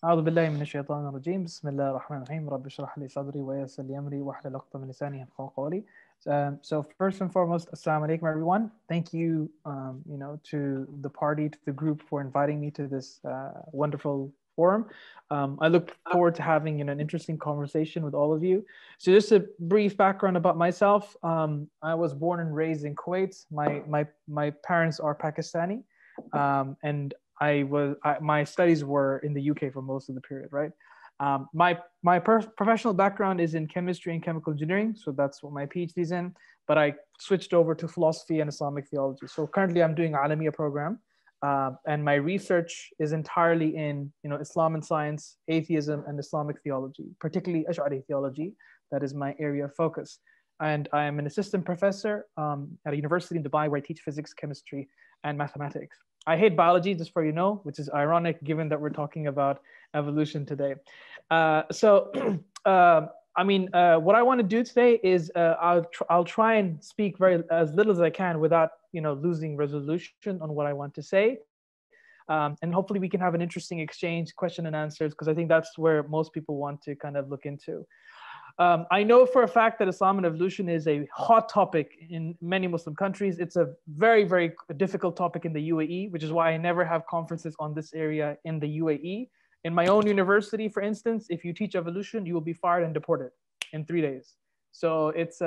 أعوذ بالله من الشيطان الرجيم بسم الله الرحمن الرحيم رب اشرح لي صدري ويسر لي أمري واحلل عقدة من لساني يفقهوا قولي. So first and foremost, assalamu alaikum everyone. Thank you, to the party, to the group for inviting me to this wonderful forum. I look forward to having an interesting conversation with all of you. So just a brief background about myself. I was born and raised in Kuwait. My parents are Pakistani, and my studies were in the UK for most of the period, right? My professional background is in chemistry and chemical engineering, so that's what my PhD is in, but I switched over to philosophy and Islamic theology. So currently I'm doing Alamiya program, and my research is entirely in Islam and science, atheism, and Islamic theology, particularly Ash'ari theology. That is my area of focus. And I am an assistant professor at a university in Dubai where I teach physics, chemistry, and mathematics. I hate biology, just for you know, which is ironic given that we're talking about evolution today. What I want to do today is I'll try and speak as little as I can without losing resolution on what I want to say. And hopefully we can have an interesting exchange, question and answers, because I think that's where most people want to kind of look into. I know for a fact that Islam and evolution is a hot topic in many Muslim countries. It's a very, very difficult topic in the UAE, which is why I never have conferences on this area in the UAE. In my own university, for instance, if you teach evolution, you will be fired and deported in 3 days. So it's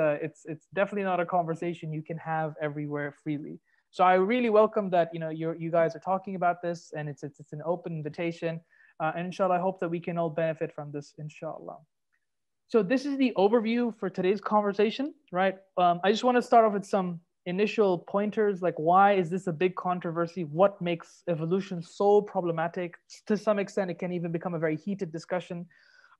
definitely not a conversation you can have everywhere freely. So I really welcome that you guys are talking about this, and it's an open invitation. And inshallah, I hope that we can all benefit from this, inshallah. So this is the overview for today's conversation, right? I just want to start off with some initial pointers, like why is this a big controversy? What makes evolution so problematic? To some extent, it can even become a very heated discussion.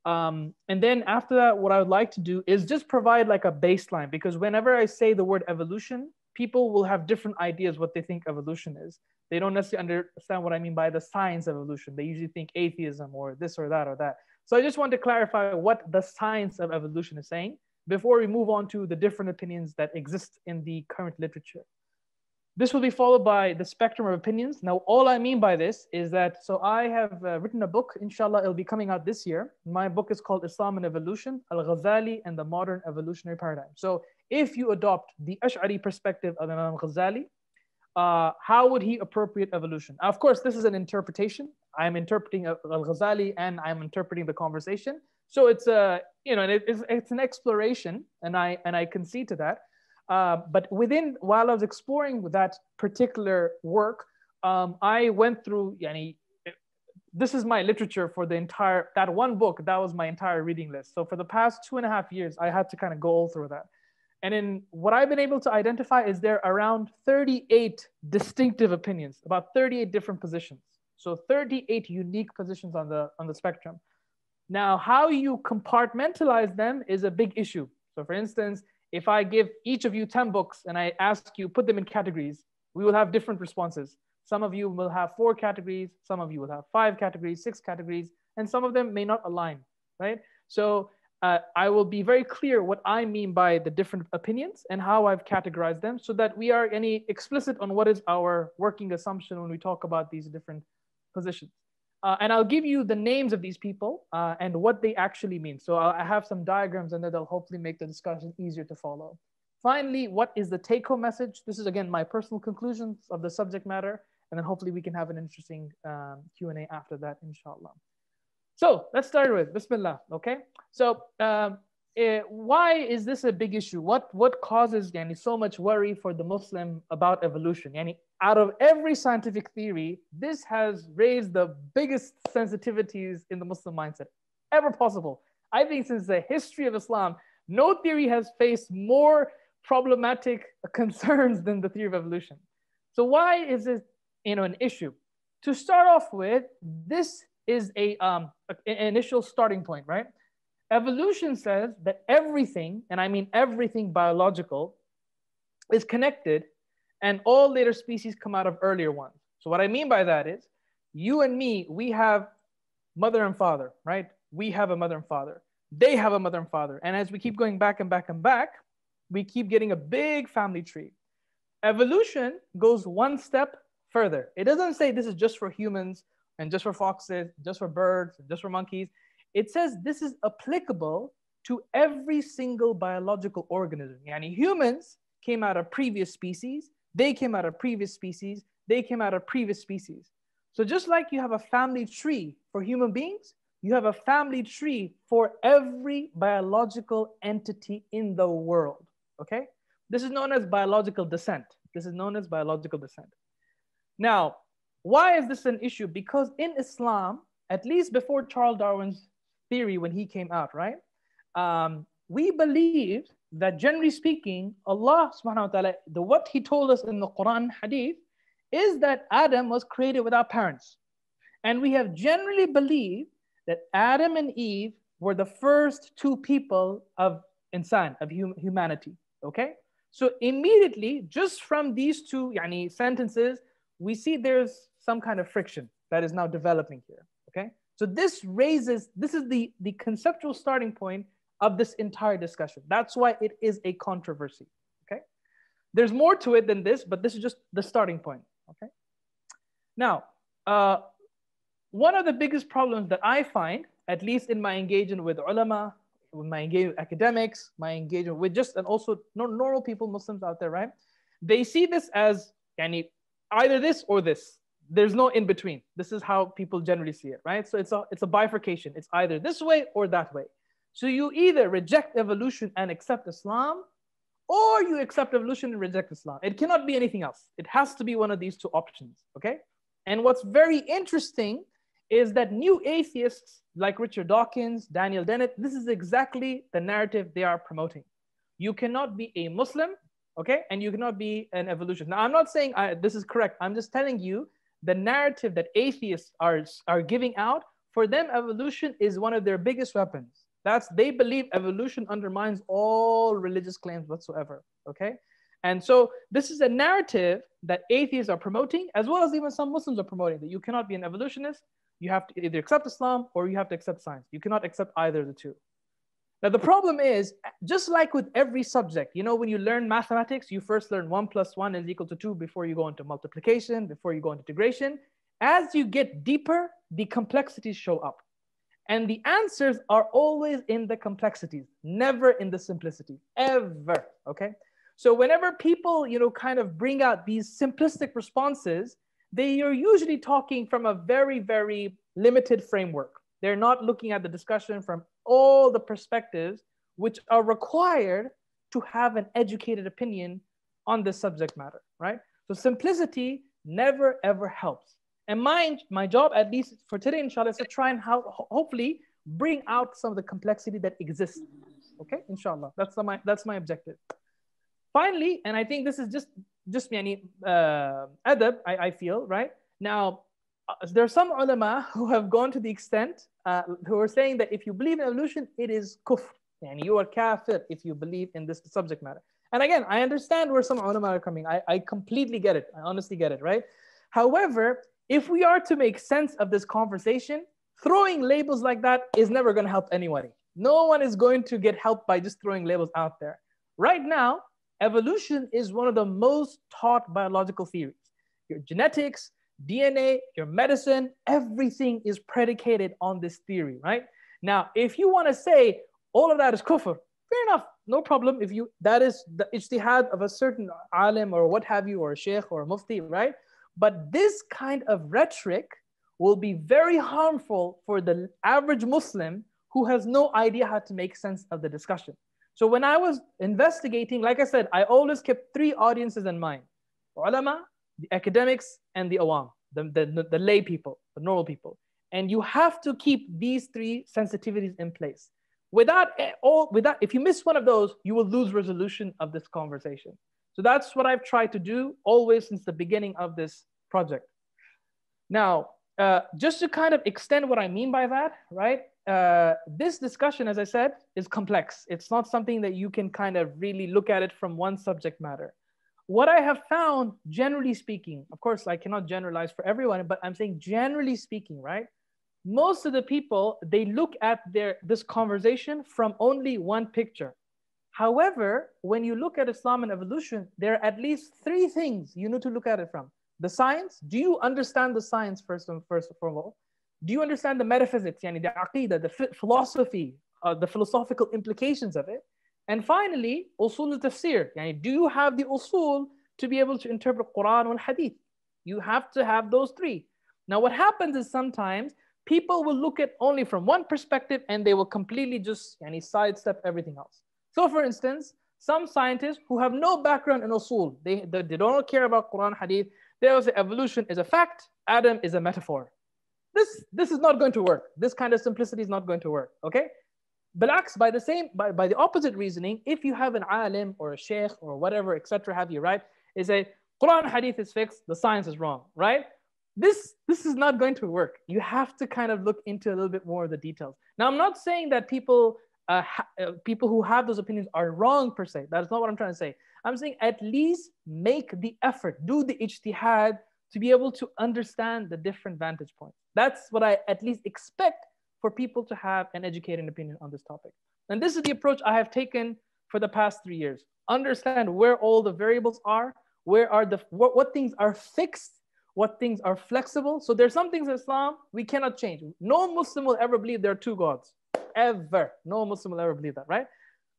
And then after that, what I would like to do is just provide like a baseline, because whenever I say the word evolution, people will have different ideas what they think evolution is. They don't necessarily understand what I mean by the science of evolution. They usually think atheism or this or that or that. So I just want to clarify what the science of evolution is saying before we move on to the different opinions that exist in the current literature. This will be followed by the spectrum of opinions. Now, all I mean by this is that, so I have written a book, inshallah, it'll be coming out this year. My book is called Islam and Evolution, Al-Ghazali and the Modern Evolutionary Paradigm. So if you adopt the Ash'ari perspective of Imam Ghazali, how would he appropriate evolution? Of course, this is an interpretation. I'm interpreting Al-Ghazali and I'm interpreting the conversation. So it's it's an exploration, and I concede to that. But while I was exploring that particular work, I went through, this is my literature for that one book, that was my entire reading list. So for the past 2.5 years, I had to kind of go all through that. And in what I've been able to identify is there around 38 distinctive opinions, about 38 different positions. So 38 unique positions on the spectrum. Now, how you compartmentalize them is a big issue. So for instance, if I give each of you 10 books and I ask you, put them in categories, we will have different responses. Some of you will have 4 categories, some of you will have 5 categories, 6 categories, and some of them may not align, right? So I will be very clear what I mean by the different opinions and how I've categorized them so that we are explicit on what is our working assumption when we talk about these different positions. And I'll give you the names of these people and what they actually mean. So I have some diagrams and that'll hopefully make the discussion easier to follow. Finally, what is the take-home message? This is, again, my personal conclusions of the subject matter. And then hopefully we can have an interesting Q&A after that, inshallah. So let's start with Bismillah, okay? So why is this a big issue? What causes so much worry for the Muslim about evolution? Out of every scientific theory, this has raised the biggest sensitivities in the Muslim mindset ever possible. I think since the history of Islam, no theory has faced more problematic concerns than the theory of evolution. So why is this an issue? To start off with, this is an initial starting point, right? Evolution says that everything, and I mean everything biological, is connected, and all later species come out of earlier ones. So what I mean by that is, you and me, we have mother and father, right? We have a mother and father. They have a mother and father. And as we keep going back and back and back, we keep getting a big family tree. Evolution goes one step further. It doesn't say this is just for humans and just for foxes, just for birds, just for monkeys. It says this is applicable to every single biological organism. Yani humans came out of previous species, they came out of previous species, they came out of previous species. So just like you have a family tree for human beings, you have a family tree for every biological entity in the world, okay? This is known as biological descent. This is known as biological descent. Now, why is this an issue? Because in Islam, at least before Charles Darwin's theory when he came out, right? We believe that generally speaking, Allah subhanahu wa ta'ala, what he told us in the Quran hadith is that Adam was created without parents. And we have generally believed that Adam and Eve were the first two people of insan, of humanity, okay? So immediately, just from these two sentences, we see there's some kind of friction that is now developing here, okay? So this is the conceptual starting point of this entire discussion. That's why it is a controversy, okay? There's more to it than this, but this is just the starting point, okay? Now, one of the biggest problems that I find, at least in my engagement with ulama, with my engagement with academics, my engagement with just, and also normal people, Muslims out there, right? They see this as either this or this. There's no in between. This is how people generally see it, right? So it's a bifurcation. It's either this way or that way. So you either reject evolution and accept Islam, or you accept evolution and reject Islam. It cannot be anything else. It has to be one of these two options, okay? And what's very interesting is that new atheists like Richard Dawkins, Daniel Dennett, this is exactly the narrative they are promoting. You cannot be a Muslim, okay? And you cannot be an evolutionist. Now, I'm not saying this is correct. I'm just telling you the narrative that atheists are giving out. For them, evolution is one of their biggest weapons. They believe evolution undermines all religious claims whatsoever, okay? And so this is a narrative that atheists are promoting, as well as even some Muslims are promoting, that you cannot be an evolutionist. You have to either accept Islam or you have to accept science. You cannot accept either of the two. Now, the problem is, just like with every subject, when you learn mathematics, you first learn 1 + 1 is equal to 2 before you go into multiplication, before you go into integration. As you get deeper, the complexities show up. And the answers are always in the complexities, never in the simplicity, ever, okay? So whenever people, kind of bring out these simplistic responses, they are usually talking from a very, very limited framework. They're not looking at the discussion from all the perspectives which are required to have an educated opinion on this subject matter, right? So simplicity never, ever helps. And my job, at least for today, inshallah, is to try and hopefully bring out some of the complexity that exists, okay? Inshallah, that's my objective. Finally, and I think this is just adab, I feel, right? Now, there are some ulama who have gone to the extent, who are saying that if you believe in evolution, it is kufr. And you are kafir if you believe in this subject matter. And again, I understand where some ulama are coming. I completely get it. I honestly get it, right? However, if we are to make sense of this conversation, throwing labels like that is never going to help anybody. No one is going to get help by just throwing labels out there. Right now, evolution is one of the most taught biological theories. Your genetics, DNA, your medicine, everything is predicated on this theory, right? Now, if you want to say all of that is kufr, fair enough, no problem. That is the ijtihad of a certain alim or what have you, or a sheikh or a mufti, right? But this kind of rhetoric will be very harmful for the average Muslim who has no idea how to make sense of the discussion. So when I was investigating, like I said, I always kept three audiences in mind: ulama, the academics, and the awam, the lay people, the normal people. And you have to keep these three sensitivities in place. If you miss one of those, you will lose resolution of this conversation. So that's what I've tried to do always since the beginning of this project. Now, just to kind of extend what I mean by that, right? This discussion, as I said, is complex. It's not something that you can kind of really look at it from one subject matter. What I have found, generally speaking, of course, I cannot generalize for everyone, but I'm saying generally speaking, right? Most of the people, they look at this conversation from only one picture. However, when you look at Islam and evolution, there are at least three things you need to look at it from. the science. Do you understand the science first of all? Do you understand the metaphysics, yani the aqidah, the philosophy, the philosophical implications of it? And finally, usul al-tafsir. Yani, do you have the usul to be able to interpret Quran or Hadith? You have to have those three. Now, what happens is sometimes people will look at only from one perspective and they will completely just sidestep everything else. So for instance, some scientists who have no background in usul, they don't care about Quran, Hadith, they will say evolution is a fact, Adam is a metaphor. This is not going to work. This kind of simplicity is not going to work, okay? Bilaks, by the opposite reasoning, if you have an alim or a sheikh or whatever, etc., have you, right? Is say Quran, Hadith is fixed, the science is wrong, right? This is not going to work. You have to kind of look into a little bit more of the details. Now, I'm not saying that people who have those opinions are wrong per se. That is not what I'm trying to say. I'm saying at least make the effort, do the ijtihad to be able to understand the different vantage points. That's what I at least expect for people to have an educated opinion on this topic. And this is the approach I have taken for the past 3 years. Understand where all the variables are, what things are fixed, what things are flexible. So there's some things in Islam we cannot change. No Muslim will ever believe there are two gods, ever. No Muslim will ever believe that, right?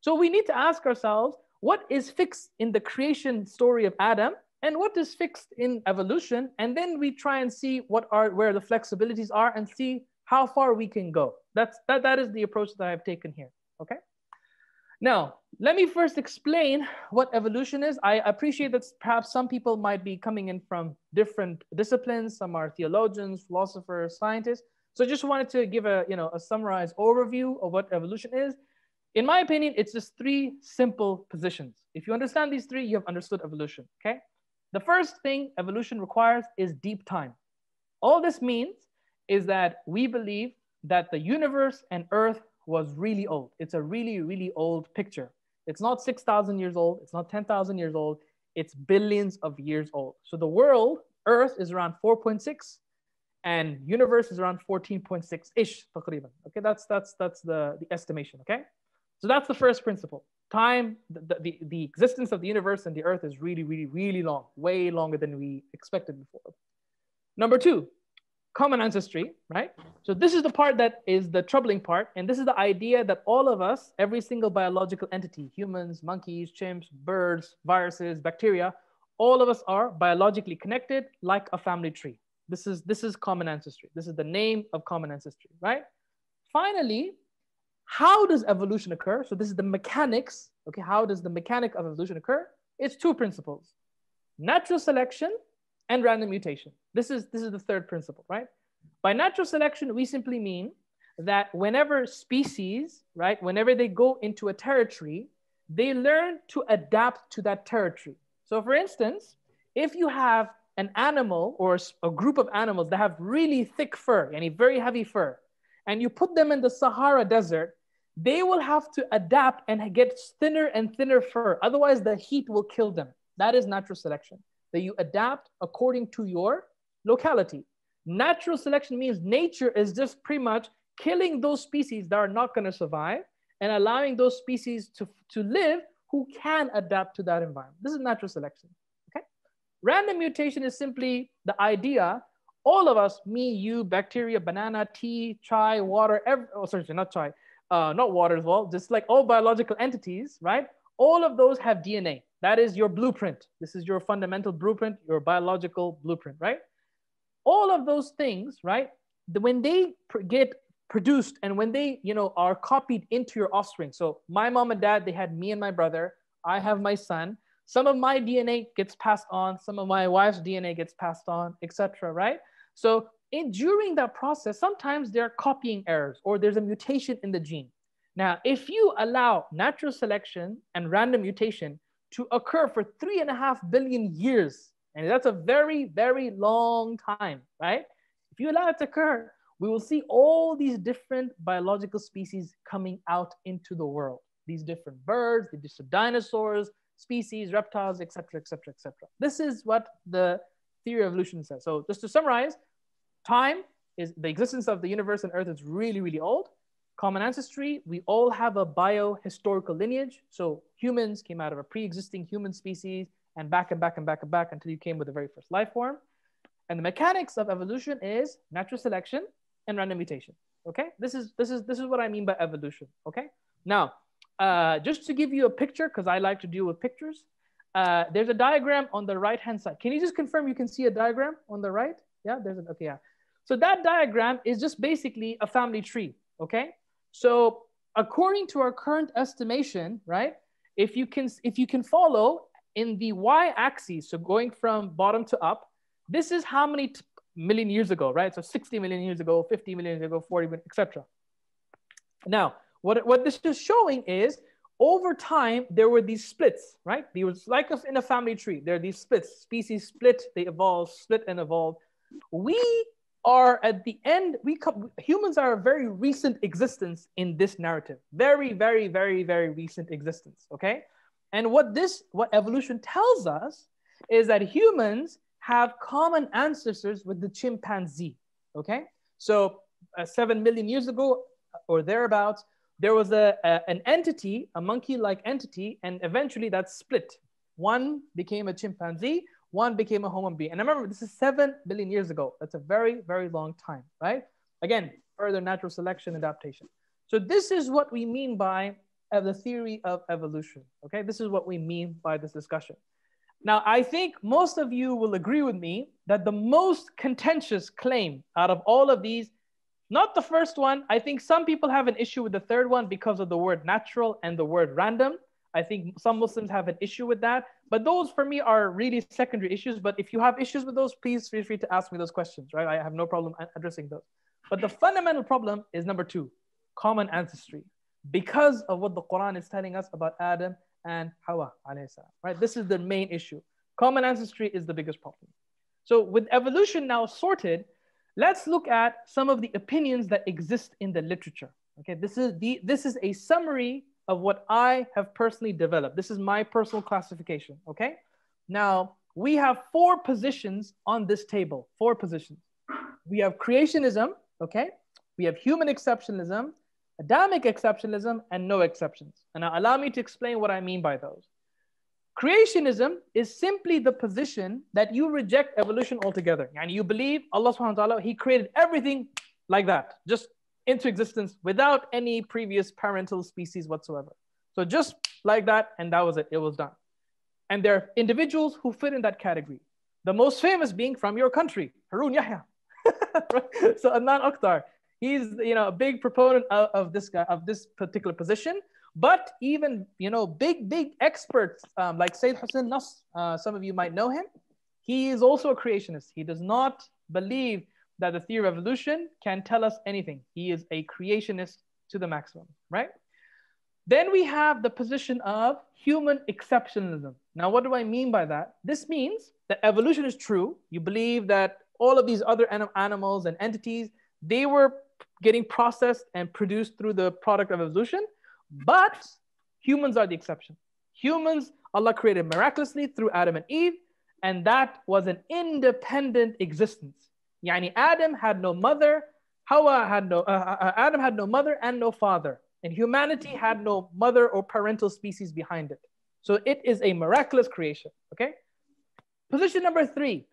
So we need to ask ourselves, what is fixed in the creation story of Adam and what is fixed in evolution? And then we try and see where the flexibilities are and see how far we can go. That is the approach that I have taken here, okay? Now, let me first explain what evolution is. I appreciate that perhaps some people might be coming in from different disciplines. Some are theologians, philosophers, scientists. So I just wanted to give a summarized overview of what evolution is. In my opinion, it's just 3 simple positions. If you understand these 3, you have understood evolution, okay? The first thing evolution requires is deep time. All this means is that we believe that the universe and Earth was really old. It's a really, really old picture. It's not 6,000 years old. It's not 10,000 years old. It's billions of years old. So the world, Earth, is around 4.6 and universe is around 14.6-ish, taqriban. Okay, that's the estimation, okay? So that's the first principle. Time, the existence of the universe and the Earth is really, really, really long, way longer than we expected before. Number 2, common ancestry, right? So this is the part that is the troubling part. And this is the idea that all of us, every single biological entity, humans, monkeys, chimps, birds, viruses, bacteria, all of us are biologically connected like a family tree. This is common ancestry. This is the name of common ancestry, right? Finally, how does evolution occur? So this is the mechanics, okay? How does the mechanic of evolution occur? It's 2 principles: natural selection and random mutation. This is the third principle, right? By natural selection, we simply mean that whenever species, right, whenever they go into a territory, they learn to adapt to that territory. So for instance, if you have an animal or a group of animals that have really thick fur, and very heavy fur, and you put them in the Sahara Desert, they will have to adapt and get thinner and thinner fur. Otherwise, the heat will kill them. That is natural selection, that you adapt according to your locality. Natural selection means nature is just pretty much killing those species that are not going to survive and allowing those species to live who can adapt to that environment. This is natural selection, okay? Random mutation is simply the idea, all of us, me, you, bacteria, banana, tea, chai, water, not water as well, just like all biological entities, right? All of those have DNA. That is your blueprint. This is your fundamental blueprint, your biological blueprint, right? All of those things, right? When they get produced and when they, are copied into your offspring. So my mom and dad, they had me and my brother. I have my son. Some of my DNA gets passed on. Some of my wife's DNA gets passed on, etc. Right? So during that process, sometimes there are copying errors or there's a mutation in the gene. Now, if you allow natural selection and random mutation to occur for 3.5 billion years, and that's a very, very long time, right? If you allow it to occur, we will see all these different biological species coming out into the world. These different birds, the different dinosaurs, species, reptiles, etc., etc., etc. This is what the theory of evolution says. So just to summarize, time is the existence of the universe and Earth is really, really old. Common ancestry, we all have a biohistorical lineage. So humans came out of a pre-existing human species, and back and back and back and back until you came with the very first life form. And the mechanics of evolution is natural selection and random mutation. Okay, this is what I mean by evolution. Okay, now just to give you a picture, because I like to deal with pictures, there's a diagram on the right hand side. Can you just confirm you can see a diagram on the right? Yeah, there's an, okay, yeah. So that diagram is just basically a family tree. Okay, so according to our current estimation, right, if you can follow in the y-axis, so going from bottom to up, this is how many million years ago, right? So 60 million years ago, 50 million years ago, 40 million, etc. Now, what this is showing is over time, there were these splits, right? There was like us in a family tree. There are these splits, species split, they evolve, split and evolve. We are at the end, humans are a very recent existence in this narrative. Very, very, very, very recent existence, okay? And what evolution tells us is that humans have common ancestors with the chimpanzee, okay? So 7 million years ago or thereabouts, there was an entity, a monkey-like entity, and eventually that split. One became a chimpanzee, one became a human being. And remember, this is 7 billion years ago. That's a very, very long time, right? Again, further natural selection, adaptation. So this is what we mean by the theory of evolution, okay? This is what we mean by this discussion. Now, I think most of you will agree with me that the most contentious claim out of all of these, not the first one, I think some people have an issue with the third one because of the word natural and the word random. I think some Muslims have an issue with that, but those for me are really secondary issues. But if you have issues with those, please feel free to ask me those questions, right? I have no problem addressing those. But the fundamental problem is number 2, common ancestry, because of what the Quran is telling us about Adam and Hawa, right? This is the main issue. Common ancestry is the biggest problem. So with evolution now sorted, let's look at some of the opinions that exist in the literature. Okay, this is a summary of what I have personally developed. This is my personal classification. Okay, now we have 4 positions on this table. 4 positions. We have creationism. Okay, we have human exceptionalism, Adamic exceptionalism, and no exceptions. And now allow me to explain what I mean by those. Creationism is simply the position that you reject evolution altogether. And you believe Allah subhanahu wa ta'ala, He created everything like that, just into existence without any previous parental species whatsoever. So just like that, and that was it, it was done. And there are individuals who fit in that category. The most famous being from your country, Harun Yahya. So Adnan Akhtar, he's a big proponent of this guy, of this particular position. But even big experts like Sayyid Hussein Nasr, some of you might know him. He is also a creationist. He does not believe that the theory of evolution can tell us anything. He is a creationist to the maximum, right? Then we have the position of human exceptionalism. Now, what do I mean by that? This means that evolution is true. You believe that all of these other animals and entities, they were getting processed and produced through the product of evolution, but humans are the exception. Humans, Allah created miraculously through Adam and Eve, and that was an independent existence. Yani Adam had no mother, Adam had no mother and no father, and humanity had no mother or parental species behind it. So it is a miraculous creation, okay? Position number 3.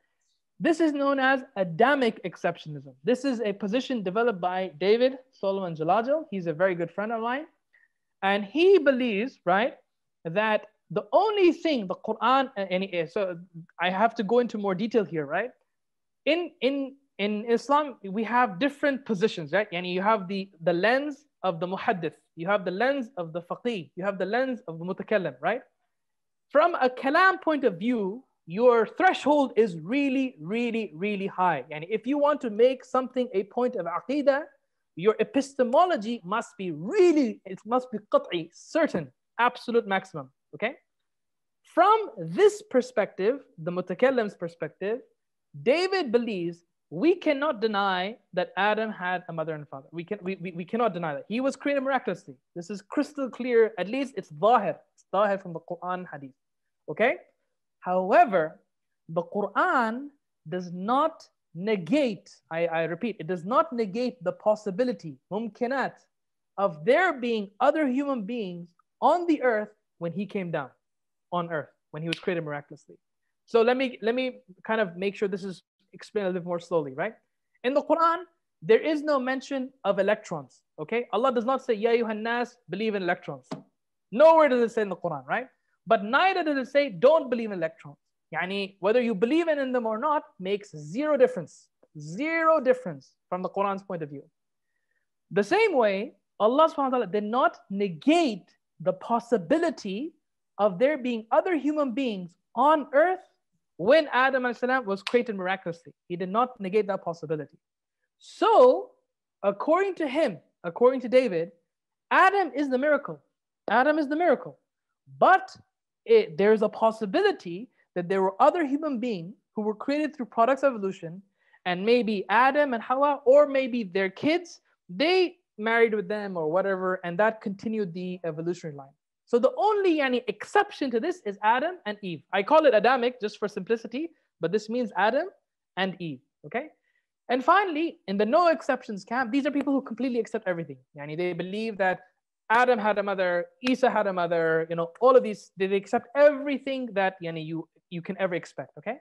This is known as Adamic exceptionalism. This is a position developed by David Solomon Jalajal. He's a very good friend of mine. And he believes, right, that the only thing the Quran, so I have to go into more detail here, right? In Islam, we have different positions, right? And you have the lens of the muhaddith, you have the lens of the faqih, you have the lens of the mutakallim, right? From a kalam point of view, your threshold is really, really, really high. And if you want to make something a point of aqidah, your epistemology must be really, it must be qat'i, certain, absolute maximum, okay? From this perspective, the mutakallim's perspective, David believes we cannot deny that Adam had a mother and father. We cannot deny that. He was created miraculously. This is crystal clear, at least it's zahir. It's zahir from the Quran hadith, okay? However, the Quran does not negate, I repeat, it does not negate the possibility, mumkinat, of there being other human beings on the earth when he came down on earth. when he was created miraculously. So let me kind of make sure this is explained a little bit more slowly, right? In the Quran, there is no mention of electrons, okay? Allah does not say, Ya ayyuhan nas, believe in electrons. Nowhere does it say in the Quran, right? But neither does it say, don't believe in electrons. Yani, whether you believe in them or not makes zero difference. Zero difference from the Quran's point of view. The same way, Allah subhanahu wa ta'ala did not negate the possibility of there being other human beings on earth when Adam was created miraculously. He did not negate that possibility. So, according to him, according to David, Adam is the miracle. Adam is the miracle. But there's a possibility that there were other human beings who were created through products of evolution, and maybe Adam and Hawa, or maybe their kids, they married with them or whatever, and that continued the evolutionary line. So the only exception to this is Adam and Eve. I call it Adamic just for simplicity, but this means Adam and Eve, okay? And finally, in the no exceptions camp, these are people who completely accept everything. They believe that Adam had a mother, Isa had a mother, all of these, they accept everything that you can ever expect, okay?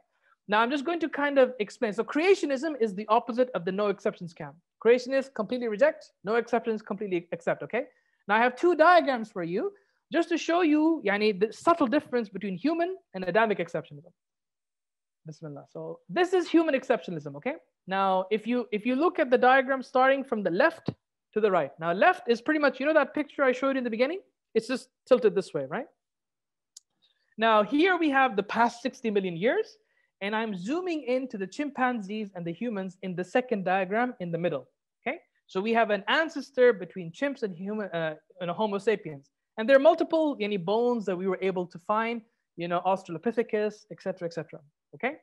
Now I'm just going to kind of explain. So creationism is the opposite of the no exceptions camp. Creationists completely reject, no exceptions completely accept, okay? Now I have two diagrams for you just to show you the subtle difference between human and Adamic exceptionalism. Bismillah. So this is human exceptionalism, okay? Now, if you look at the diagram starting from the left to the right. Now, left is pretty much, that picture I showed you in the beginning? It's just tilted this way, right? Now, here we have the past 60 million years, and I'm zooming into the chimpanzees and the humans in the second diagram in the middle, okay? So we have an ancestor between chimps and human, and Homo sapiens. And there are multiple bones that we were able to find, Australopithecus, etc., okay?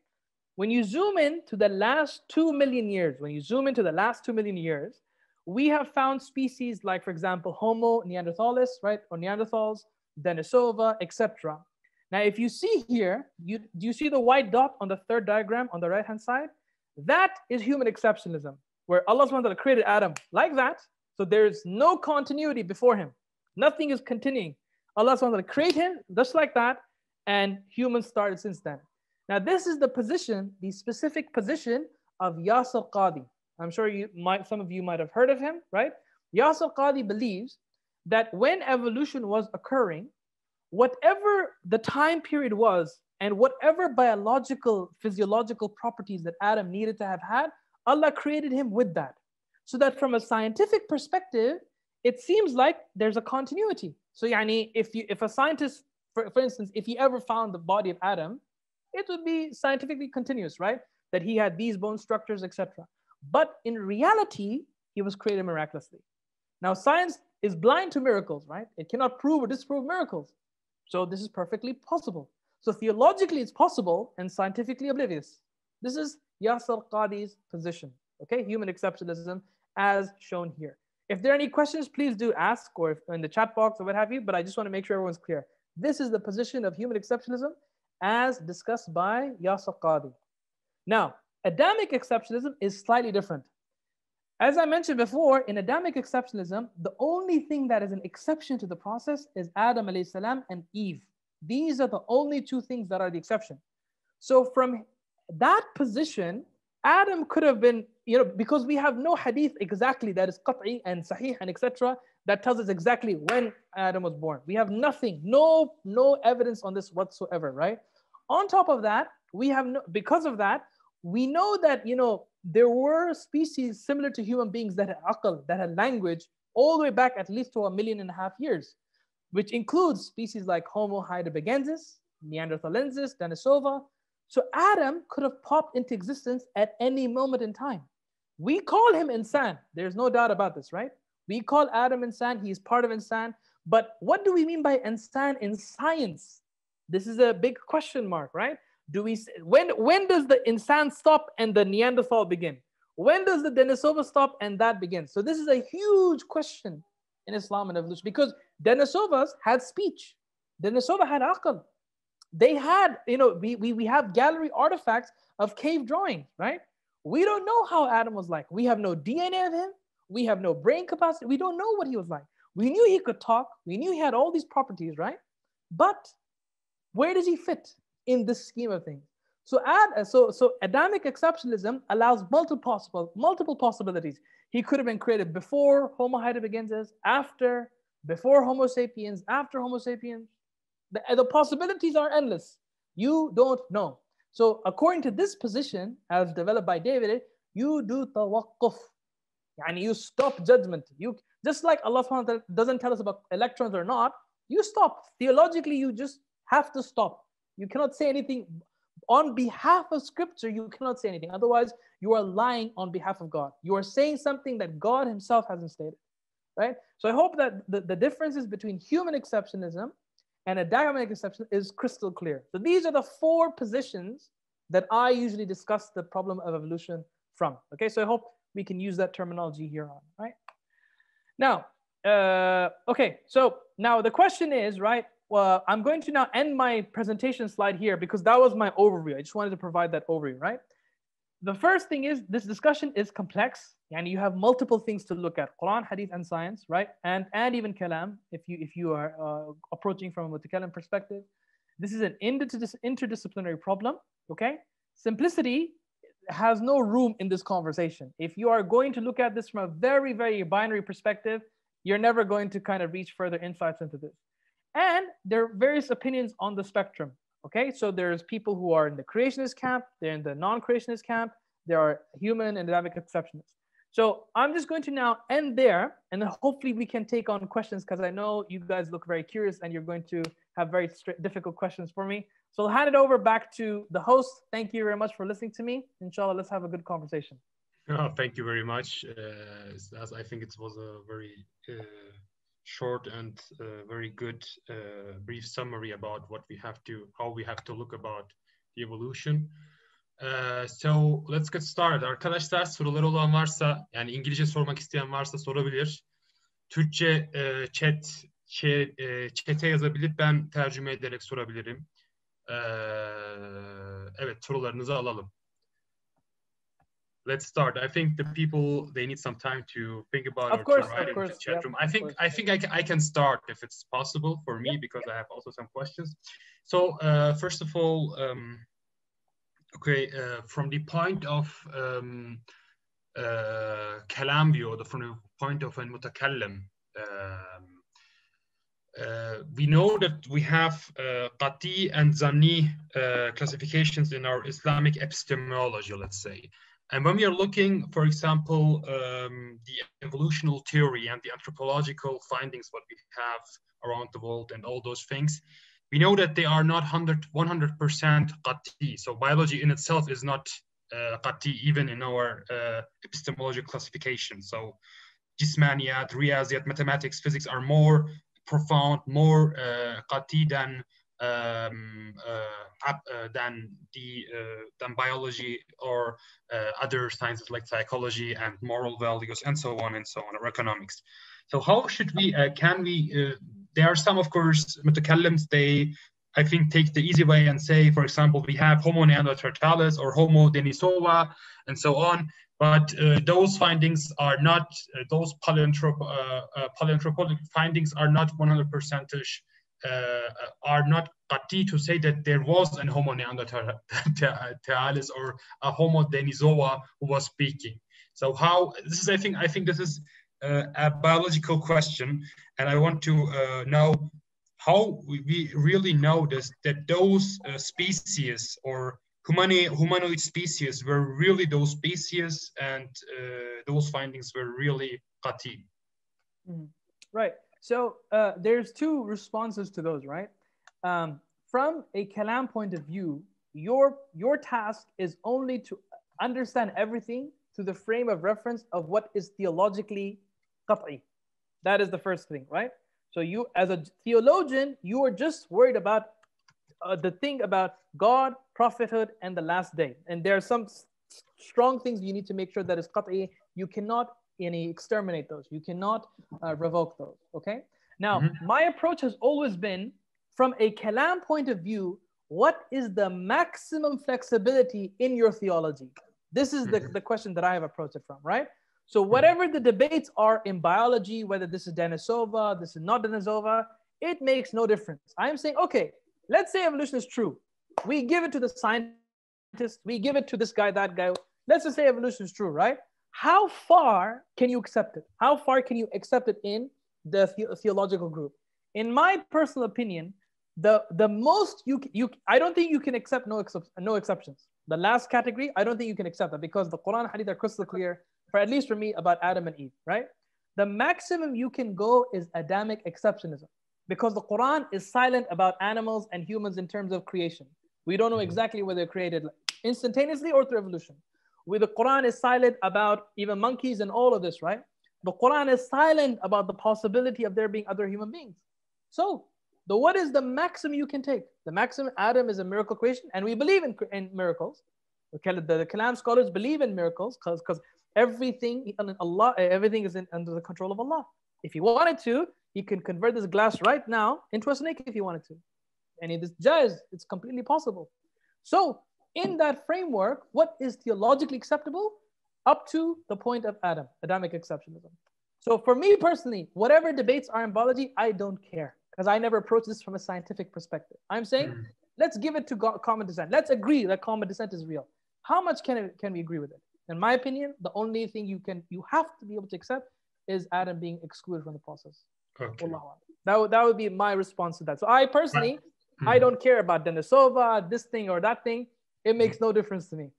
When you zoom in to the last 2 million years, we have found species like, for example, Homo neanderthalis, right? Or Neanderthals, Denisova, etc. Now, if you see here, do you see the white dot on the third diagram on the right-hand side? That is human exceptionalism, where Allah subhanahu wa ta'ala created Adam like that. So there's no continuity before him. Nothing is continuing. Allah subhanahu wa ta'ala created him just like that, and humans started since then. Now, this is the position, the specific position of Yasir Qadhi. I'm sure some of you might have heard of him, right? Yasir Qadhi believes that when evolution was occurring, whatever the time period was and whatever biological, physiological properties that Adam needed to have had, Allah created him with that. So that from a scientific perspective, it seems like there's a continuity. So if a scientist, for instance, if he ever found the body of Adam, it would be scientifically continuous, right? That he had these bone structures, etc. But in reality, he was created miraculously. Now, science is blind to miracles, right? It cannot prove or disprove miracles. So this is perfectly possible. So theologically, it's possible and scientifically oblivious. This is Yasir Qadhi's position, okay? Human exceptionalism as shown here. If there are any questions, please do ask, or in the chat box or what have you, but I just want to make sure everyone's clear. This is the position of human exceptionalism as discussed by Yasir Qadhi. Now, Adamic exceptionalism is slightly different. As I mentioned before, in Adamic exceptionalism, the only thing that is an exception to the process is Adam alayhi salam and Eve. These are the only two things that are the exception. So from that position, Adam could have been, because we have no hadith exactly that is qat'i and sahih and etc. that tells us exactly when Adam was born. We have nothing, no evidence on this whatsoever, right? On top of that, because of that, we know that, there were species similar to human beings that had aql, that had language, all the way back at least to 1.5 million years, which includes species like Homo heidelbergensis, Neanderthalensis, Denisova. So Adam could have popped into existence at any moment in time. We call him insan. There's no doubt about this, right? We call Adam insan. He's part of insan. But what do we mean by insan in science? This is a big question mark, right? When does the insan stop and the Neanderthal begin? When does the Denisova stop and that begins? So this is a huge question in Islam and evolution, because Denisovas had speech. Denisova had aql. They had, we have gallery artifacts of cave drawings, right? We don't know how Adam was like. We have no DNA of him. We have no brain capacity. We don't know what he was like. We knew he could talk. We knew he had all these properties, right? But Where does he fit in this scheme of things? So Adamic exceptionalism allows multiple possibilities. He could have been created before Homo heidelbergensis, after, before Homo sapiens, after Homo sapiens. The possibilities are endless. You don't know. So according to this position, as developed by David, you do tawaqquf. Yani you stop judgment. You just like Allah subhanahu wa ta'ala doesn't tell us about electrons or not, you stop. Theologically, you just have to stop. You cannot say anything on behalf of scripture. You cannot say anything. Otherwise, you are lying on behalf of God. You are saying something that God himself hasn't stated, right? So I hope that the differences between human exceptionalism and a dynamic exception is crystal clear. So these are the four positions that I usually discuss the problem of evolution from. Okay, so I hope we can use that terminology here on, right? Now, okay, so now the question is, right, well, I'm going to now end my presentation slide here because that was my overview. I just wanted to provide that overview, right? The first thing is this discussion is complex and you have multiple things to look at, Quran, Hadith, and science, right? And even Kalam, if you are approaching from a Mutakallim perspective. This is an interdisciplinary problem, okay? Simplicity has no room in this conversation. If you are going to look at this from a very, very binary perspective, you're never going to kind of reach further insights into this. And there are various opinions on the spectrum, okay? So there's people who are in the creationist camp, they're in the non-creationist camp, there are human and Adamic exceptionists. So I'm just going to now end there, and then hopefully we can take on questions because I know you guys look very curious and you're going to have very difficult questions for me. So I'll hand it over back to the host. Thank you very much for listening to me. Inshallah, let's have a good conversation. Oh, thank you very much. As I think it was a very short and very good brief summary about how we have to look about the evolution. So let's get started. Arkadaşlar, soruları olan varsa, yani İngilizce sormak isteyen varsa sorabilir. Türkçe chat'e yazabilir, ben tercüme ederek sorabilirim. Evet, sorularınızı alalım. Let's start. I think the people, they need some time to think about it. Of course. Chat room. I think I can start if it's possible for me, because I have also some questions. So first of all, okay, from the point of kalam view, or from the point of a mutakallim, we know that we have qati and zanni classifications in our Islamic epistemology, let's say. And when we are looking, for example, the evolutional theory and the anthropological findings, what we have around the world and all those things, we know that they are not 100% qati. So biology in itself is not qati, even in our epistemological classification. So jismaniyat, riyaziyat, mathematics, physics are more profound, more qati than biology or other sciences like psychology and moral values and so on, or economics. So how should we, there are some, of course, mutakallims, they, I think, take the easy way and say, for example, we have Homo neanderthalis or Homo denisova and so on. But those findings are not, those paleanthropological findings are not 100% are not qati to say that there was an Homo neanderthalis or a Homo denisova who was speaking. So how, this is, I think this is a biological question, and I want to know how we really know that those species or humanoid species were really those species, and those findings were really qati. Right. So there's two responses to those, right? From a kalam point of view, your task is only to understand everything through the frame of reference of what is theologically qat'i. That is the first thing, right? So you, as a theologian, you are just worried about the thing about God, prophethood, and the last day. And there are some strong things you need to make sure that is qat'i. You cannot exterminate those. You cannot revoke those, okay? Now, my approach has always been, from a kalam point of view, what is the maximum flexibility in your theology? This is the question that I have approached it from, right? So whatever the debates are in biology, whether this is Denisova, this is not Denisova, it makes no difference. I am saying, okay, Let's say evolution is true. We give it to the scientists, we give it to this guy, that guy. Let's just say evolution is true, right? How far can you accept it? How far can you accept it in the theological group? In my personal opinion, the most I don't think you can accept no exceptions. The last category, I don't think you can accept that, because the Quran and Hadith are crystal clear, for at least for me, about Adam and Eve, right? The maximum you can go is Adamic exceptionalism, because the Quran is silent about animals and humans in terms of creation. We don't know exactly whether they're created instantaneously or through evolution. The Quran is silent about even monkeys and all of this, right? The Quran is silent about the possibility of there being other human beings. So what is the maximum you can take? The maximum, Adam is a miracle creation, and we believe in miracles. The Kalam scholars believe in miracles because everything in Allah, everything is under the control of Allah. If he wanted to, he can convert this glass right now into a snake if he wanted to. And it is jaiz, it's completely possible. So in that framework, what is theologically acceptable? Up to the point of Adam, Adamic exceptionalism. So for me personally, whatever debates are in biology, I don't care, because I never approach this from a scientific perspective. I'm saying, let's give it to common descent. Let's agree that common descent is real. How much can we agree with it? In my opinion, the only thing you have to be able to accept is Adam being excluded from the process. Okay. That would be my response to that. So I personally, I don't care about Denisova, this thing or that thing. It makes no difference to me.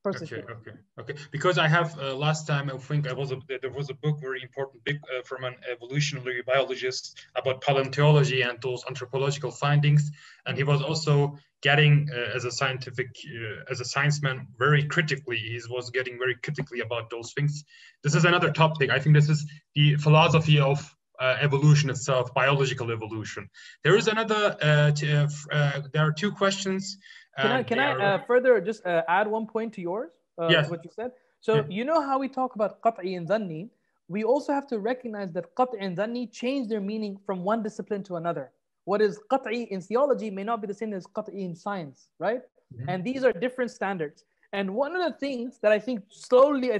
Okay. Because I have last time, I think there was a book, very important book from an evolutionary biologist about paleontology and those anthropological findings, and he was also getting as a scienceman very critically. He was getting very critically about those things. This is another topic. I think this is the philosophy of evolution itself, biological evolution. There is another. There are two questions. Can I further just add one point to yours? Yes. To what you said. So you know how we talk about qat'i and dhanni? We also have to recognize that qat'i and dhanni change their meaning from one discipline to another. What is qat'i in theology may not be the same as qat'i in science, right? And these are different standards. And one of the things that I think slowly,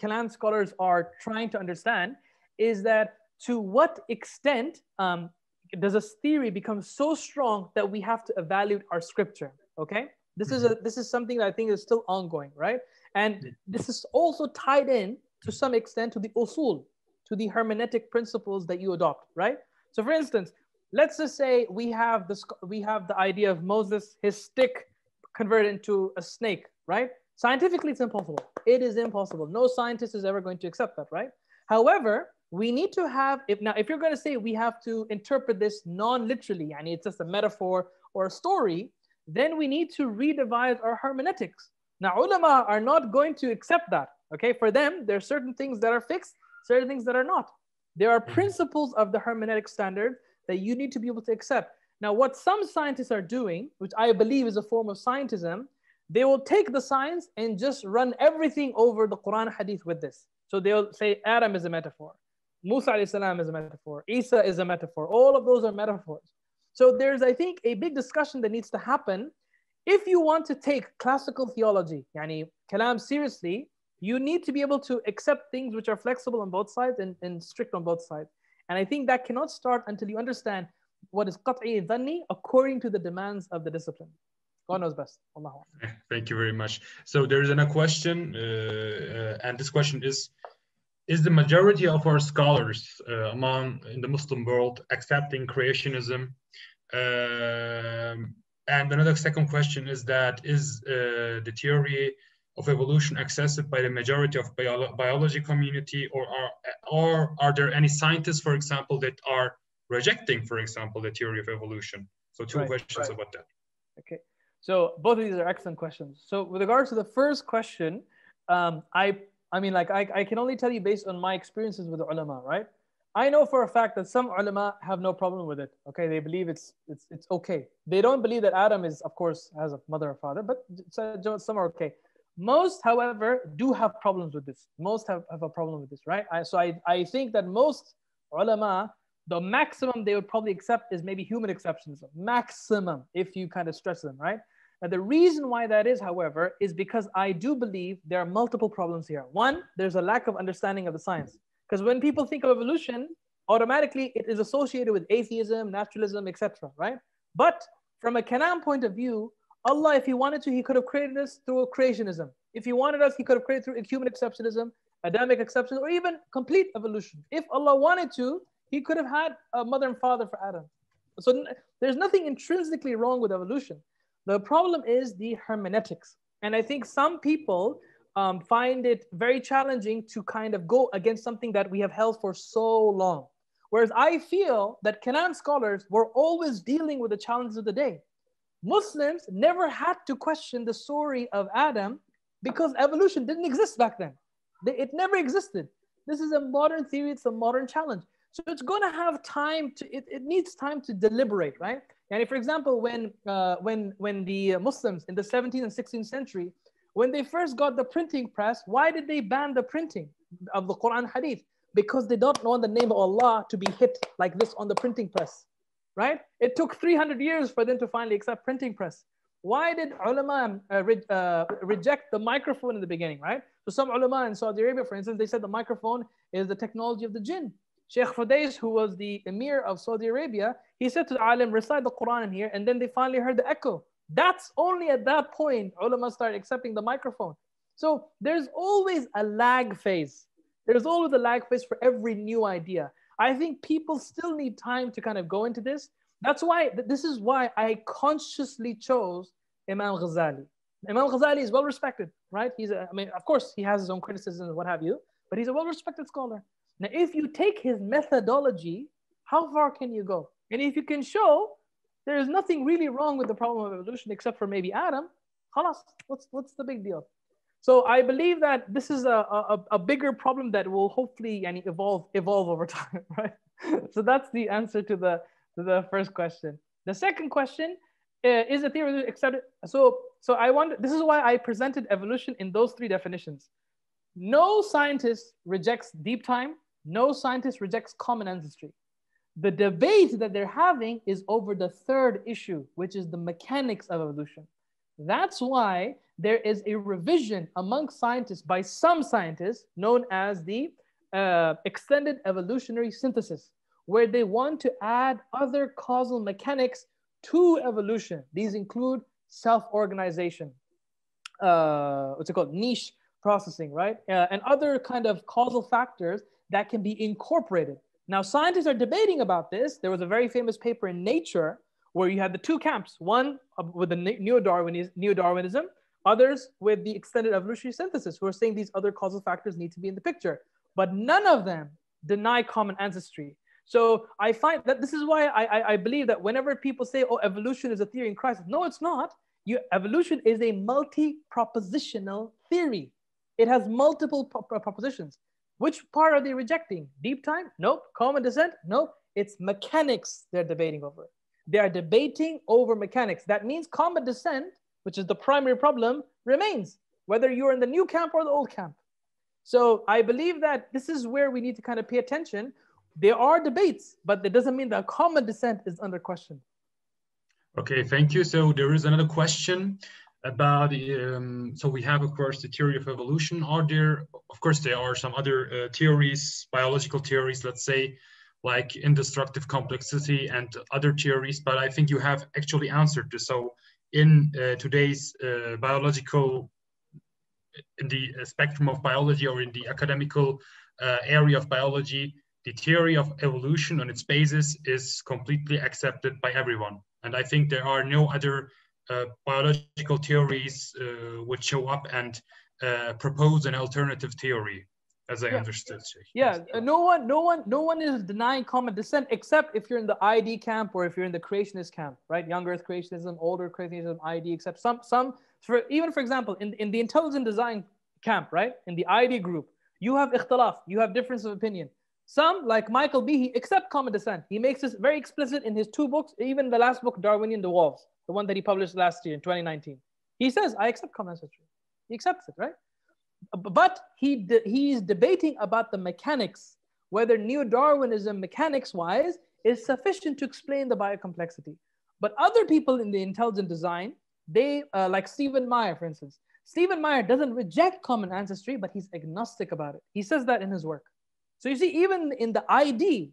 Kalam scholars are trying to understand is that to what extent does a theory become so strong that we have to evaluate our scripture? Okay, this is something that I think is still ongoing, right? And this is also tied in to some extent to the usul, to the hermeneutic principles that you adopt, right? So for instance, let's just say we have the idea of Moses, his stick converted into a snake, right? Scientifically, it's impossible. It is impossible. No scientist is ever going to accept that, right? However, we need to have, if you're going to say we have to interpret this non-literally, and it's just a metaphor or a story, then we need to redevise our hermeneutics. Now, ulama are not going to accept that, okay? For them, there are certain things that are fixed, certain things that are not. There are principles of the hermeneutic standard that you need to be able to accept. Now, what some scientists are doing, which I believe is a form of scientism, they will take the science and just run everything over the Quran Hadith with this. So they'll say Adam is a metaphor, Musa alayhi salam is a metaphor, Isa is a metaphor. All of those are metaphors. So there's, I think, a big discussion that needs to happen. If you want to take classical theology, yani kalam, seriously, you need to be able to accept things which are flexible on both sides and strict on both sides. And I think that cannot start until you understand what is qat'i and dhanni according to the demands of the discipline. God knows best. Allah. Thank you very much. So there is a question, and this question is the majority of our scholars in the Muslim world accepting creationism? And another second question is that is the theory of evolution accepted by the majority of biology community, or are there any scientists, for example, that are rejecting, for example, the theory of evolution? So two questions about that. Okay, so both of these are excellent questions. So with regards to the first question, I can only tell you based on my experiences with the ulama, right? I know for a fact that some ulama have no problem with it. Okay, they believe it's okay. They don't believe that Adam is, of course, has a mother or father, but some are okay. Most, however, do have problems with this. Most have a problem with this, right? So I think that most ulama, the maximum they would probably accept is maybe human exceptionalism. Maximum, if you kind of stress them, right? Now, the reason why that is, however, is because I do believe there are multiple problems here. One, there's a lack of understanding of the science. Because when people think of evolution, automatically it is associated with atheism, naturalism, etc., right? But from a Kalam point of view, Allah, if he wanted to, he could have created us through creationism. If he wanted us, he could have created through human exceptionalism, Adamic exceptionalism, or even complete evolution. If Allah wanted to, he could have had a mother and father for Adam. So there's nothing intrinsically wrong with evolution. The problem is the hermeneutics. And I think some people find it very challenging to kind of go against something that we have held for so long. Whereas I feel that Kalam scholars were always dealing with the challenges of the day. Muslims never had to question the story of Adam because evolution didn't exist back then. It never existed. This is a modern theory, it's a modern challenge. So it's going to have time to, it needs time to deliberate, right? And for example, when the Muslims in the 17th and 16th century, when they first got the printing press, why did they ban the printing of the Quran Hadith? Because they don't want the name of Allah to be hit like this on the printing press, right? It took 300 years for them to finally accept printing press. Why did ulama reject the microphone in the beginning, right? So some ulama in Saudi Arabia, for instance, they said the microphone is the technology of the jinn. Sheikh Fudais, who was the emir of Saudi Arabia, he said to the alim, recite the Quran in here, and then they finally heard the echo. That's only at that point ulama started accepting the microphone. So there's always a lag phase. There's always a lag phase for every new idea. I think people still need time to kind of go into this. That's why, this is why I consciously chose Imam Ghazali. Imam Ghazali is well respected, right? I mean, of course, he has his own criticisms and what have you, but he's a well respected scholar. Now, if you take his methodology, how far can you go? And if you can show there is nothing really wrong with the problem of evolution except for maybe Adam, khalas, what's the big deal? So I believe that this is a bigger problem that will hopefully evolve over time, right? So that's the answer to the first question. The second question is a theory accepted. So I wonder, this is why I presented evolution in those three definitions. No scientist rejects deep time. No scientist rejects common ancestry. The debate that they're having is over the third issue, which is the mechanics of evolution. That's why there is a revision among scientists by some scientists known as the extended evolutionary synthesis, where they want to add other causal mechanics to evolution. These include self-organization, what's it called, niche processing, right? And other kind of causal factors that can be incorporated. Now, scientists are debating about this. There was a very famous paper in Nature where you had the two camps, one with the neo-Darwinism, others with the extended evolutionary synthesis, who are saying these other causal factors need to be in the picture. But none of them deny common ancestry. So I find that this is why I believe that whenever people say, oh, evolution is a theory in crisis, no, it's not. Evolution is a multi-propositional theory. It has multiple propositions. Which part are they rejecting? Deep time? Nope. Common descent? Nope. It's mechanics they're debating over. They are debating over mechanics. That means common descent, which is the primary problem, remains, whether you're in the new camp or the old camp. So I believe that this is where we need to kind of pay attention. There are debates, but that doesn't mean that common descent is under question. Okay, thank you. So there is another question about, so we have, of course, the theory of evolution. Of course, there are some other theories, biological theories, let's say, like indestructible complexity and other theories, but I think you have actually answered this. So in today's biological, in the spectrum of biology or in the academical area of biology, the theory of evolution on its basis is completely accepted by everyone. And I think there are no other biological theories which show up and propose an alternative theory, as I understood. Yeah, no one is denying common descent, except if you're in the ID camp or if you're in the creationist camp, right? Young Earth creationism, older creationism, ID, except for example, in the intelligent design camp, right? In the ID group, you have ikhtilaf, you have difference of opinion. Some, like Michael Behe, accept common descent. He makes this very explicit in his two books, even the last book, Darwinian The Wolves, the one that he published last year in 2019. He says, I accept common ancestry. He accepts it, right? But he's debating about the mechanics, whether neo-Darwinism mechanics-wise is sufficient to explain the biocomplexity. But other people in the intelligent design, they, like Stephen Meyer, for instance. Stephen Meyer doesn't reject common ancestry, but he's agnostic about it. He says that in his work. So you see, even in the ID,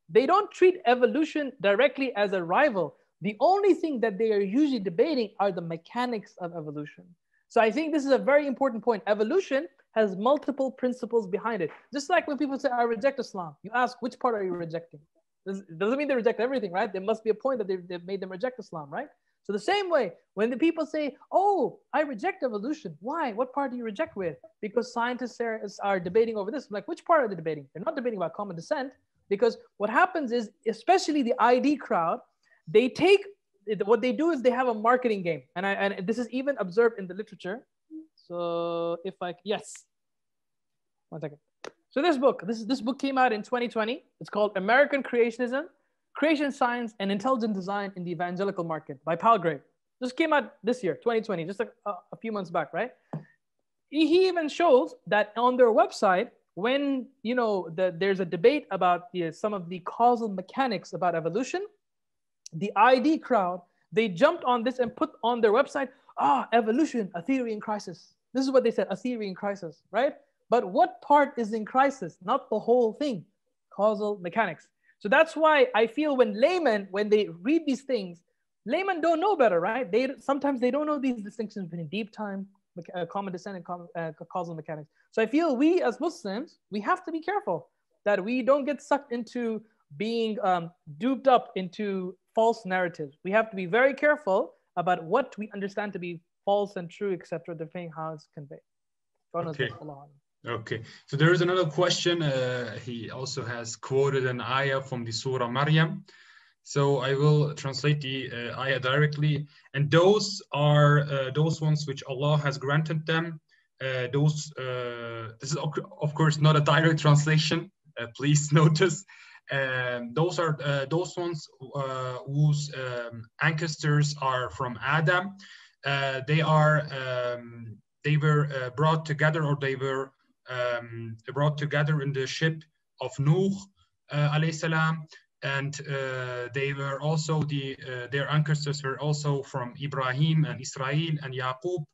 they don't treat evolution directly as a rival, The only thing that they are usually debating are the mechanics of evolution. So I think this is a very important point. Evolution has multiple principles behind it. Just like when people say, I reject Islam, you ask, which part are you rejecting? It doesn't mean they reject everything, right? There must be a point that they've made them reject Islam, right? So the same way, when the people say, oh, I reject evolution. Why? What part do you reject with? Because scientists are debating over this. I'm like, which part are they debating? They're not debating about common descent, because what happens is, especially the ID crowd, they take, what they do is they have a marketing game. And this is even observed in the literature. So if I, yes, one second. So this book came out in 2020. It's called American Creationism, Creation Science and Intelligent Design in the Evangelical Market by Palgrave. This came out this year, 2020, just a few months back, right? He even shows that on their website, when there's a debate about some of the causal mechanics about evolution, the ID crowd, they jumped on this and put on their website, evolution, a theory in crisis. This is what they said, a theory in crisis, right? But what part is in crisis? Not the whole thing, causal mechanics. So that's why I feel when they read these things, laymen don't know better, right? Sometimes they don't know these distinctions between deep time, common descent, and causal mechanics. So I feel we as Muslims, we have to be careful that we don't get sucked into being duped up into false narratives. We have to be very careful about what we understand to be false and true, etc., depending how it's conveyed. Okay. Okay, so there is another question. He also has quoted an ayah from the Surah Maryam. So I will translate the ayah directly. And those are those ones which Allah has granted them. This is of course not a direct translation. Please notice. Those are those ones whose ancestors are from Adam. They were brought together, or they were brought together in the ship of Nuh alayhi salam, and they were also their ancestors were also from Ibrahim and Israel and Yaqub,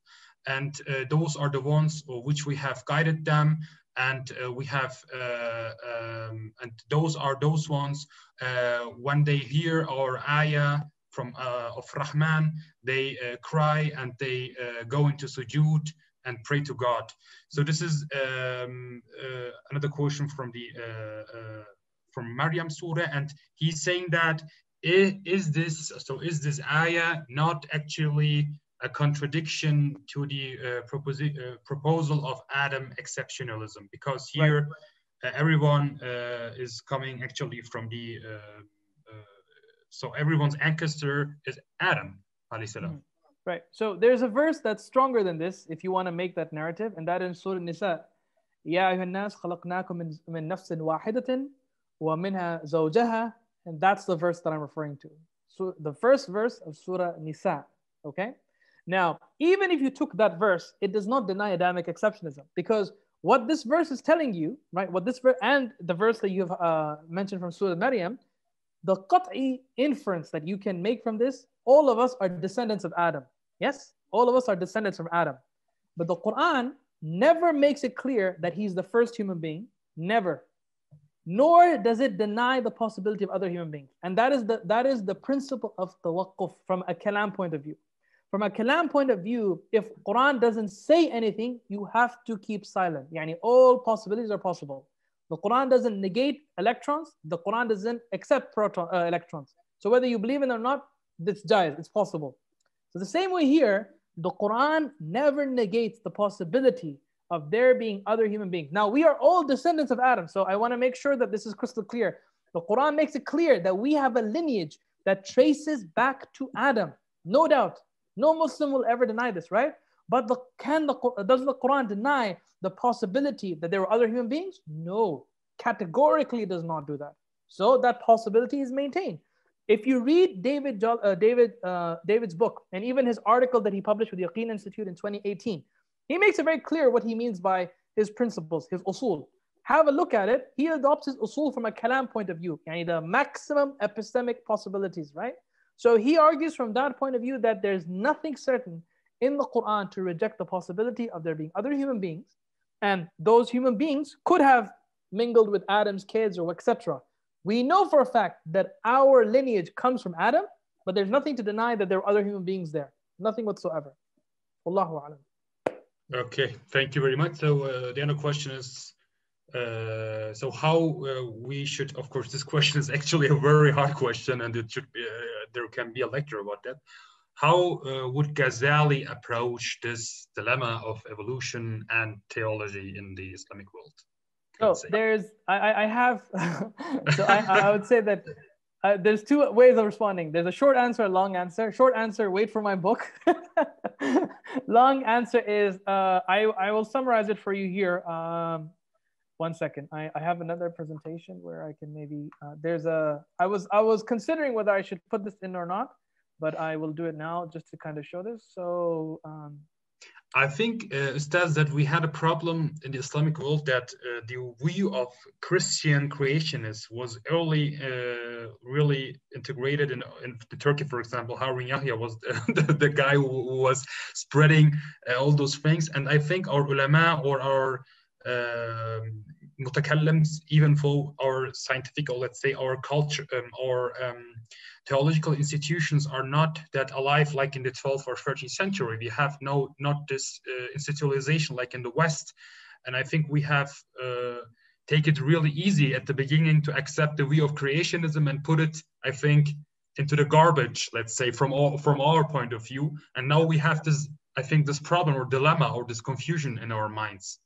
and those are the ones which we have guided them, and we have and those are those ones when they hear our ayah from of Rahman, they cry and they go into sujood and pray to God. So this is another question from the from Maryam Surah, and he's saying that is this ayah not actually a contradiction to the proposal of Adamic Exceptionalism? Because here everyone is coming actually from the so everyone's ancestor is Adam alayhi salam. Right. So there's a verse that's stronger than this if you want to make that narrative, and that is Surah Nisa. Ya ayyuhan nas khalaqnakum min nafsin wahidatin wa minha zawjaha, and that's the verse that I'm referring to. So the first verse of Surah Nisa. Okay. Now, even if you took that verse, it does not deny Adamic exceptionalism, because what this verse is telling you, right? What this verse and the verse that you have mentioned from Surah Maryam, the qat'i inference that you can make from this, all of us are descendants of Adam. Yes, all of us are descendants from Adam. But the Quran never makes it clear that he's the first human being, never. Nor does it deny the possibility of other human beings. And that is the principle of tawaqquf from a kalam point of view. From a kalam point of view, if Quran doesn't say anything, you have to keep silent. Yani all possibilities are possible. The Quran doesn't negate electrons. The Quran doesn't accept electrons. So whether you believe in it or not, it's jaiz, it's possible. So the same way here, the Quran never negates the possibility of there being other human beings. Now, we are all descendants of Adam, so I want to make sure that this is crystal clear. The Quran makes it clear that we have a lineage that traces back to Adam. No doubt. No Muslim will ever deny this, right? But does the Quran deny the possibility that there were other human beings? No, categorically it does not do that. So that possibility is maintained. If you read David's book, and even his article that he published with the Yaqeen Institute in 2018, he makes it very clear what he means by his principles, his usul. Have a look at it. He adopts his usul from a kalam point of view, yani the maximum epistemic possibilities, right? So he argues from that point of view that there's nothing certain in the Quran to reject the possibility of there being other human beings, and those human beings could have mingled with Adam's kids or etc. We know for a fact that our lineage comes from Adam, But there's nothing to deny that there are other human beings there. Nothing whatsoever. Wallahu a'lam. Okay, thank you very much. So the other question is, so how we should, of course, this question is actually a very hard question, and it should be, there can be a lecture about that. How would Gazali approach this dilemma of evolution and theology in the Islamic world? So there's, I have, so I would say that there's two ways of responding. There's a short answer, a long answer. Short answer, wait for my book. Long answer is, I will summarize it for you here. 1 second. I have another presentation where I can maybe, I was considering whether I should put this in or not, but I will do it now just to kind of show this. So, I think, Ustaz, that we had a problem in the Islamic world that the view of Christian creationists was early really integrated in Turkey, for example. Harun Yahya was the guy who was spreading all those things. And I think our ulama or our mutakallims, even for our scientific, or let's say our culture, or theological institutions are not that alive like in the 12th or 13th century. We have not this institutionalization like in the West. And I think we have take it really easy at the beginning to accept the view of creationism and put it, I think, into the garbage, let's say, from our point of view. And now we have this, I think, this problem or dilemma or this confusion in our minds.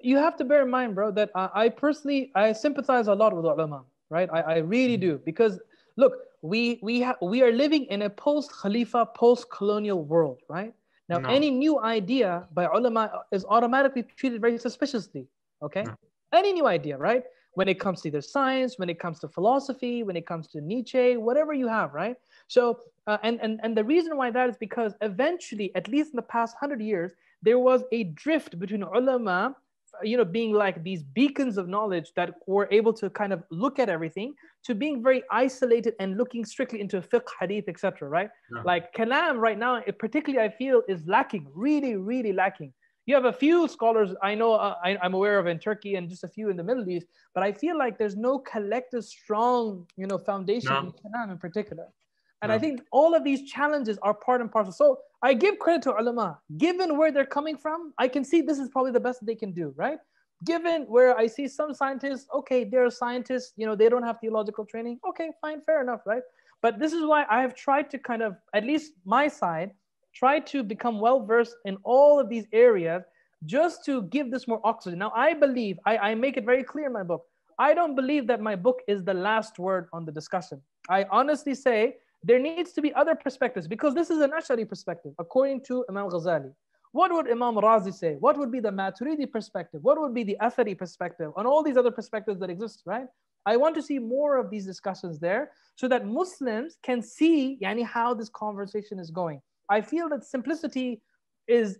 You have to bear in mind, bro, that I personally sympathize a lot with ulama, right? I really do, because look, we are living in a post-Khalifa, post-colonial world, right? Now, any new idea by ulama is automatically treated very suspiciously, okay? Any new idea, right? When it comes to either science, when it comes to philosophy, when it comes to Nietzsche, whatever you have, right? So, and the reason why that is because eventually, at least in the past 100 years, there was a drift between ulama, being like these beacons of knowledge that were able to kind of look at everything, to being very isolated and looking strictly into fiqh, hadith, etc. Right? Like kalam right now, particularly I feel is lacking, really, really lacking. You have a few scholars I know, I'm aware of in Turkey and just a few in the Middle East, but I feel like there's no collective strong, foundation in kalam in particular. And I think all of these challenges are part and parcel. So I give credit to ulama. Given where they're coming from, I can see this is probably the best that they can do, right? Given where I see some scientists, okay, they're scientists, they don't have theological training. Okay, fine, fair enough, right? But this is why I have tried to kind of, at least my side, try to become well-versed in all of these areas just to give this more oxygen. Now, I believe, I make it very clear in my book, I don't believe that my book is the last word on the discussion. I honestly say, there needs to be other perspectives, because this is an Ash'ari perspective, according to Imam Ghazali. What would Imam Razi say? What would be the Maturidi perspective? What would be the Athari perspective? And all these other perspectives that exist, right? I want to see more of these discussions there so that Muslims can see how this conversation is going. I feel that simplicity is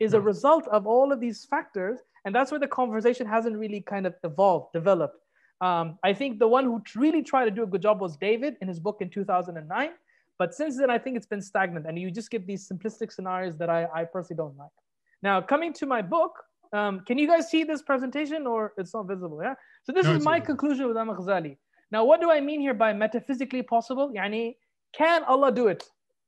a result of all of these factors, and that's where the conversation hasn't really kind of developed. I think the one who really tried to do a good job was David in his book in 2009. But since then, I think it's been stagnant. And you just get these simplistic scenarios that I personally don't like. Now, coming to my book, can you guys see this presentation, or it's not visible? Yeah. So this is my conclusion with Imam Ghazali. Now, what do I mean here by metaphysically possible? Can Allah do it?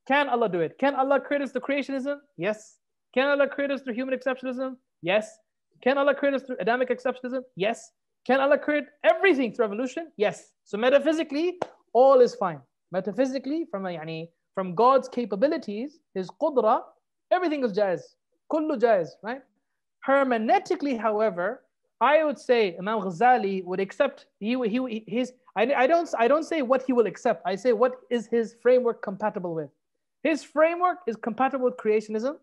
Can Allah do it? Can Allah create us through creationism? Yes. Can Allah create us through human exceptionalism? Yes. Can Allah create us through Adamic Exceptionalism? Yes. Can Allah create everything through evolution? Yes. So metaphysically, all is fine. Metaphysically, from God's capabilities, His qudra, everything is jaiz. Kullu jaiz, right? Hermeneutically, however, I would say Imam Ghazali would accept. I don't say what he will accept. I say what is his framework compatible with. His framework is compatible with creationism,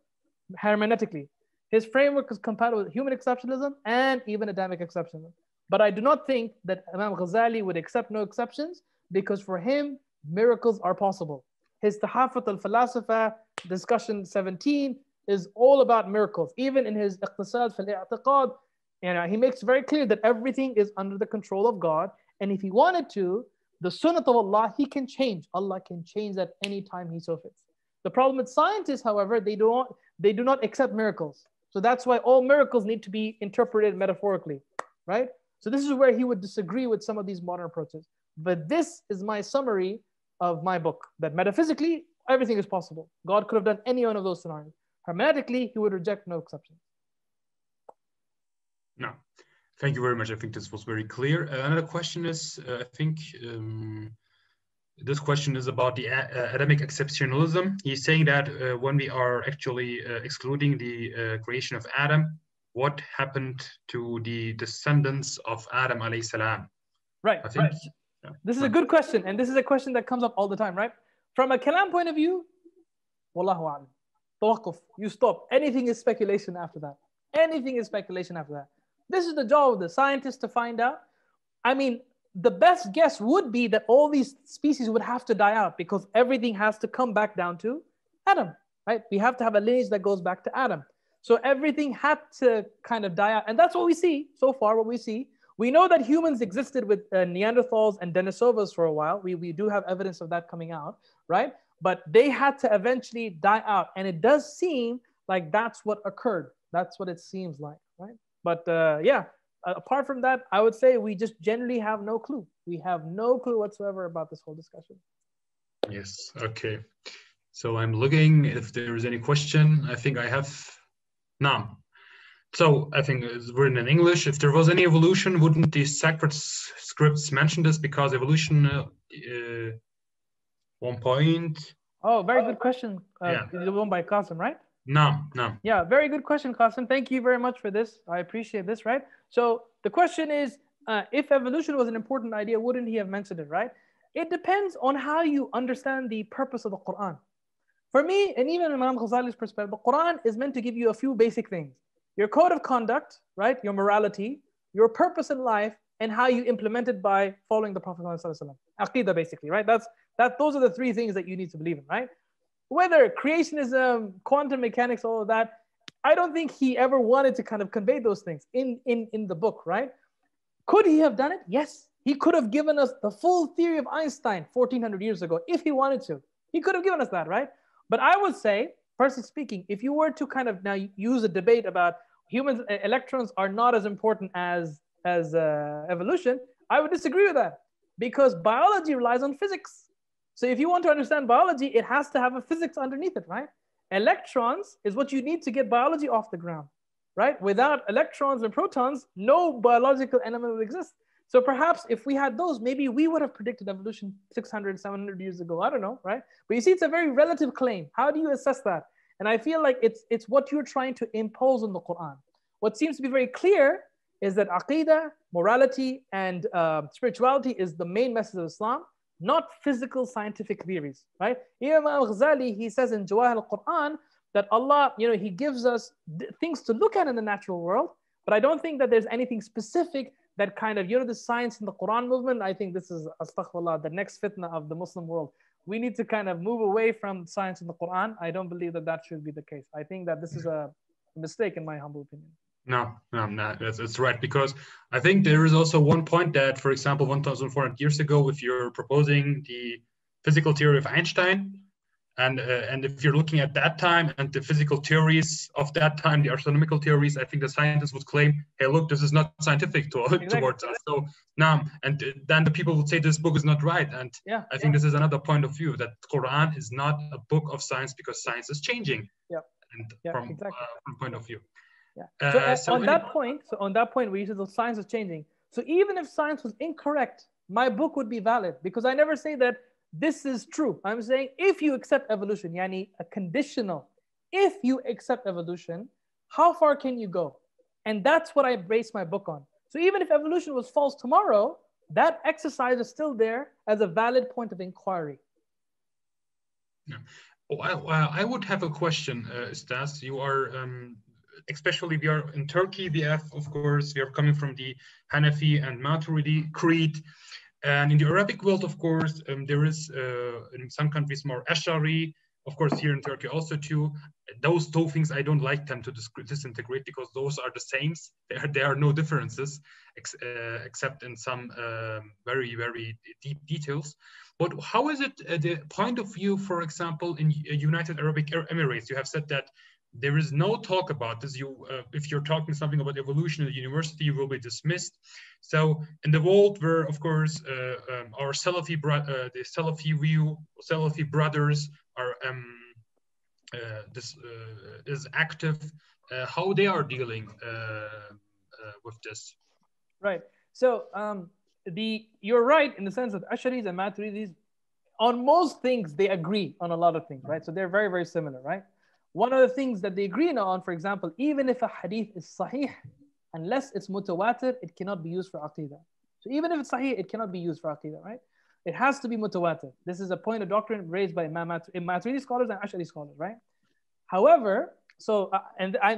hermeneutically. His framework is compatible with human exceptionalism and even Adamic exceptionalism. But I do not think that Imam Ghazali would accept no exceptions, because for him, miracles are possible. His Tahafut al-Falasifa, discussion 17, is all about miracles. Even in his Iqtisad fil-I'tiqad, he makes very clear that everything is under the control of God. And if he wanted to, the sunnah of Allah, he can change. Allah can change at any time he so fits. The problem with scientists, however, they do not accept miracles. So that's why all miracles need to be interpreted metaphorically, right? So this is where he would disagree with some of these modern approaches. But this is my summary of my book, that metaphysically, everything is possible. God could have done any one of those scenarios. Hermeneutically, he would reject no exceptions. No, thank you very much. I think this was very clear. Another question is, I think this question is about the Adamic Exceptionalism. He's saying that when we are actually excluding the creation of Adam, what happened to the descendants of Adam alayhi salam? Right. I think, yeah. This is a good question, and this is a question that comes up all the time, right? From a kalam point of view, wallahu a'lam, tawaqquf, you stop. Anything is speculation after that. Anything is speculation after that. This is the job of the scientists to find out. I mean, the best guess would be that all these species would have to die out because everything has to come back down to Adam, right? We have to have a lineage that goes back to Adam. So everything had to kind of die out. And that's what we see so far, what we see. We know that humans existed with Neanderthals and Denisovans for a while. We do have evidence of that coming out, right? But they had to eventually die out. And it does seem like that's what occurred. That's what it seems like, right? But yeah, apart from that, I would say we just generally have no clue. We have no clue whatsoever about this whole discussion. Yes, okay. So I'm looking if there is any question. I think I have none. So I think it's written in English. If there was any evolution, wouldn't the sacred scripts mention this? Because evolution, 1 point. Oh, very good question. Yeah. The one by Qasim, right? No. Yeah, very good question, Qasim. Thank you very much for this. I appreciate this, right? So the question is, if evolution was an important idea, wouldn't he have mentioned it, right? It depends on how you understand the purpose of the Quran. For me, and even Imam Ghazali's perspective, the Quran is meant to give you a few basic things. Your code of conduct, right? Your morality, your purpose in life, and how you implement it by following the Prophet ﷺ. Aqidah, basically, right? Those are the three things that you need to believe in, right? Whether creationism, quantum mechanics, all of that, I don't think he ever wanted to kind of convey those things in the book, right? Could he have done it? Yes. He could have given us the full theory of Einstein 1400 years ago if he wanted to. He could have given us that, right? But I would say, personally speaking, if you were to kind of now use a debate about humans, electrons are not as important as evolution, I would disagree with that because biology relies on physics. So if you want to understand biology, it has to have a physics underneath it, right? Electrons is what you need to get biology off the ground, right? Without electrons and protons, no biological element would exist. So perhaps if we had those, maybe we would have predicted evolution 600, 700 years ago. I don't know, right? But you see, it's a very relative claim. How do you assess that? And I feel like it's what you're trying to impose on the Quran. What seems to be very clear is that aqidah, morality, and spirituality is the main message of Islam, not physical scientific theories, right? Imam al-Ghazali, he says in Jawahir al-Quran that Allah, he gives us things to look at in the natural world, but I don't think that there's anything specific that kind of, the science in the Quran movement. I think this is, astaghfirullah, the next fitna of the Muslim world. We need to kind of move away from science in the Quran. I don't believe that that should be the case. I think that this is a mistake in my humble opinion. No, that's right. Because I think there is also one point that, for example, 1,400 years ago, if you're proposing the physical theory of Einstein, and if you're looking at that time and the physical theories of that time, the astronomical theories, I think the scientists would claim, hey, look, this is not scientific towards us. So now, and then the people would say this book is not right. And I think this is another point of view, that Quran is not a book of science because science is changing. And from point of view. So on that point, where you said the science is changing. So even if science was incorrect, my book would be valid because I never say that this is true. I'm saying if you accept evolution, yani a conditional, if you accept evolution, how far can you go? And that's what I base my book on. So even if evolution was false tomorrow, that exercise is still there as a valid point of inquiry. I would have a question, Stas. You are, especially we are in Turkey, we have, of course, we are coming from the Hanafi and Maturidi creed. And in the Arabic world, of course, there is, in some countries, more Ash'ari. Of course, here in Turkey also too. Those two things, I don't like them to disintegrate because those are the same. There are no differences, except in some very, very deep details. But how is it the point of view, for example, in United Arab Emirates? You have said that there is no talk about this. If you're talking something about evolution at the university, you will be dismissed. So in the world where, of course, our the Salafi view, Salafi brothers are is active, how they are dealing with this. Right. So you're right in the sense that Ash'aris and Maturidis, on most things, they agree on a lot of things, right? So they're very, very similar, right? One of the things that they agree on, for example, even if a hadith is sahih, unless it's mutawatir, it cannot be used for aqidah. So even if it's sahih, it cannot be used for aqidah, right? It has to be mutawatir. This is a point of doctrine raised by Maturidi scholars and Ash'ari scholars, right? However,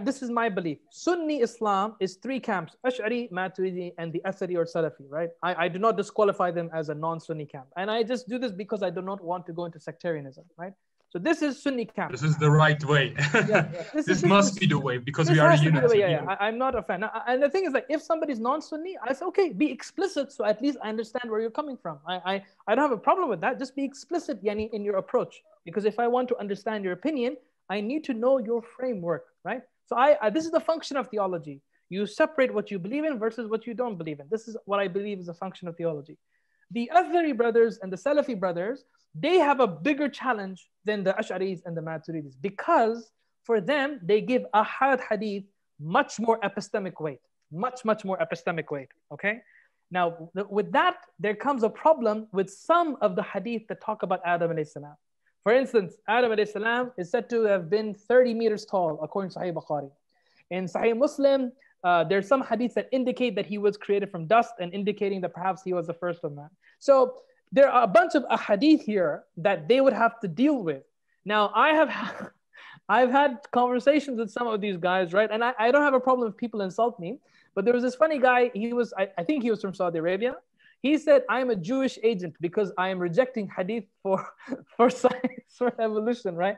this is my belief. Sunni Islam is three camps: Ash'ari, Maturidi, and the Athari or Salafi, right? I do not disqualify them as a non-Sunni camp. And I just do this because I do not want to go into sectarianism, right? So this is Sunni camp. This is the right way. Yeah. This must be the way, because we are united. I'm not a fan. And the thing is, like, if somebody's non-Sunni, I say, okay, be explicit, so at least I understand where you're coming from. I don't have a problem with that. Just be explicit, yani, in your approach. Because if I want to understand your opinion, I need to know your framework, right? So this is the function of theology. You separate what you believe in versus what you don't believe in. This is what I believe is a function of theology. The Athari brothers and the Salafi brothers, they have a bigger challenge than the Ash'aris and the Maturidis, because for them, they give ahad hadith much more epistemic weight, much more epistemic weight, okay? Now, with that, there comes a problem with some of the hadith that talk about Adam alayhi salam. For instance, Adam alayhi salam is said to have been 30 meters tall, according to Sahih Bukhari. In Sahih Muslim, there's some hadiths that indicate that he was created from dust, and indicating that perhaps he was the first of man. So there are a bunch of ahadith here that they would have to deal with. Now, I've had conversations with some of these guys, right? And I don't have a problem if people insult me, but there was this funny guy. I think he was from Saudi Arabia. He said, I'm a Jewish agent because I am rejecting hadith for science, for evolution, right?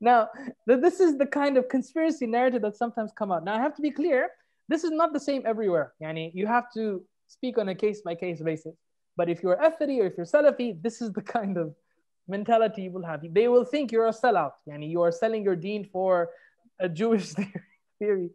Now, this is the kind of conspiracy narrative that sometimes come out. Now, I have to be clear, this is not the same everywhere. Yani, you have to speak on a case-by-case basis. But if you're Athari or if you're Salafi, this is the kind of mentality you will have. They will think you're a sellout. Yani, you are selling your deen for a Jewish theory.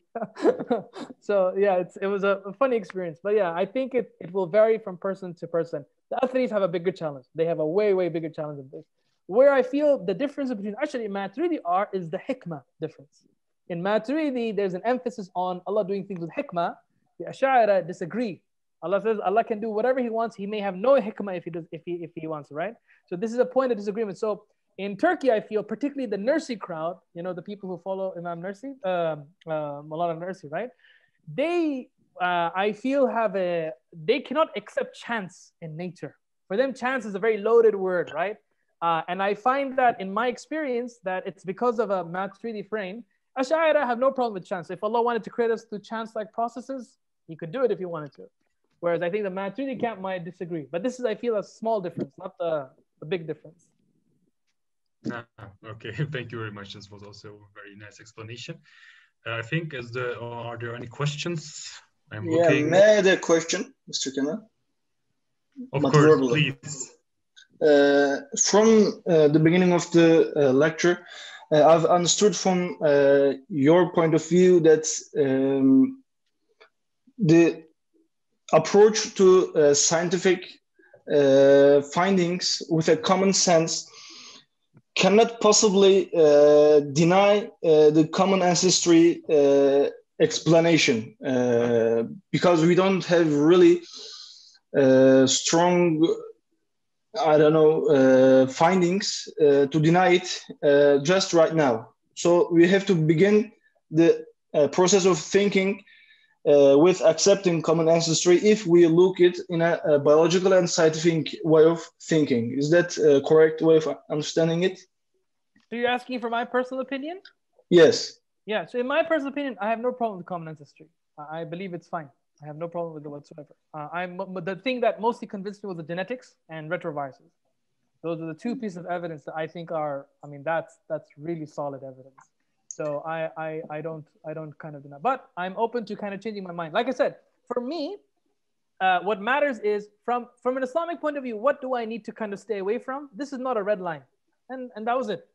So yeah, it was a funny experience. But yeah, I think it will vary from person to person. The Atharis have a bigger challenge. They have a way bigger challenge than this. Where I feel the difference between Ash'ari and Maturidi is the hikmah difference. In Maturidi, there's an emphasis on Allah doing things with hikmah. The Ash'ari disagree. Allah says Allah can do whatever He wants. He may have no hikmah if he wants, right? So this is a point of disagreement. So in Turkey, I feel, particularly the Nursi crowd, you know, the people who follow Imam Nursi, Maulana Nursi, right? They, I feel, they cannot accept chance in nature. For them, chance is a very loaded word, right? And I find that in my experience that it's because of a Maturidi frame. Ash'ari have no problem with chance. If Allah wanted to create us through chance-like processes, He could do it if He wanted to. Whereas I think the Maturidi camp might disagree. But this is, I feel, a small difference, not a big difference. Okay, thank you very much. This was also a very nice explanation. I think, are there any questions? May I add a question, Mr. Kenan? Of course, please. From the beginning of the lecture, I've understood from your point of view that the approach to scientific findings with a common sense cannot possibly deny the common ancestry explanation, because we don't have really strong, findings to deny it just right now. So we have to begin the process of thinking with accepting common ancestry if we look it in a biological and scientific way of thinking. Is that a correct way of understanding it? So you're asking for my personal opinion? Yes. Yeah, so in my personal opinion, I have no problem with common ancestry. I believe it's fine. I have no problem with it whatsoever. The thing that mostly convinced me was the genetics and retroviruses. Those are the two pieces of evidence that I think are, that's really solid evidence. So I don't kind of deny, but I'm open to kind of changing my mind. Like I said, for me, what matters is from an Islamic point of view, what do I need to kind of stay away from? This is not a red line. And that was it.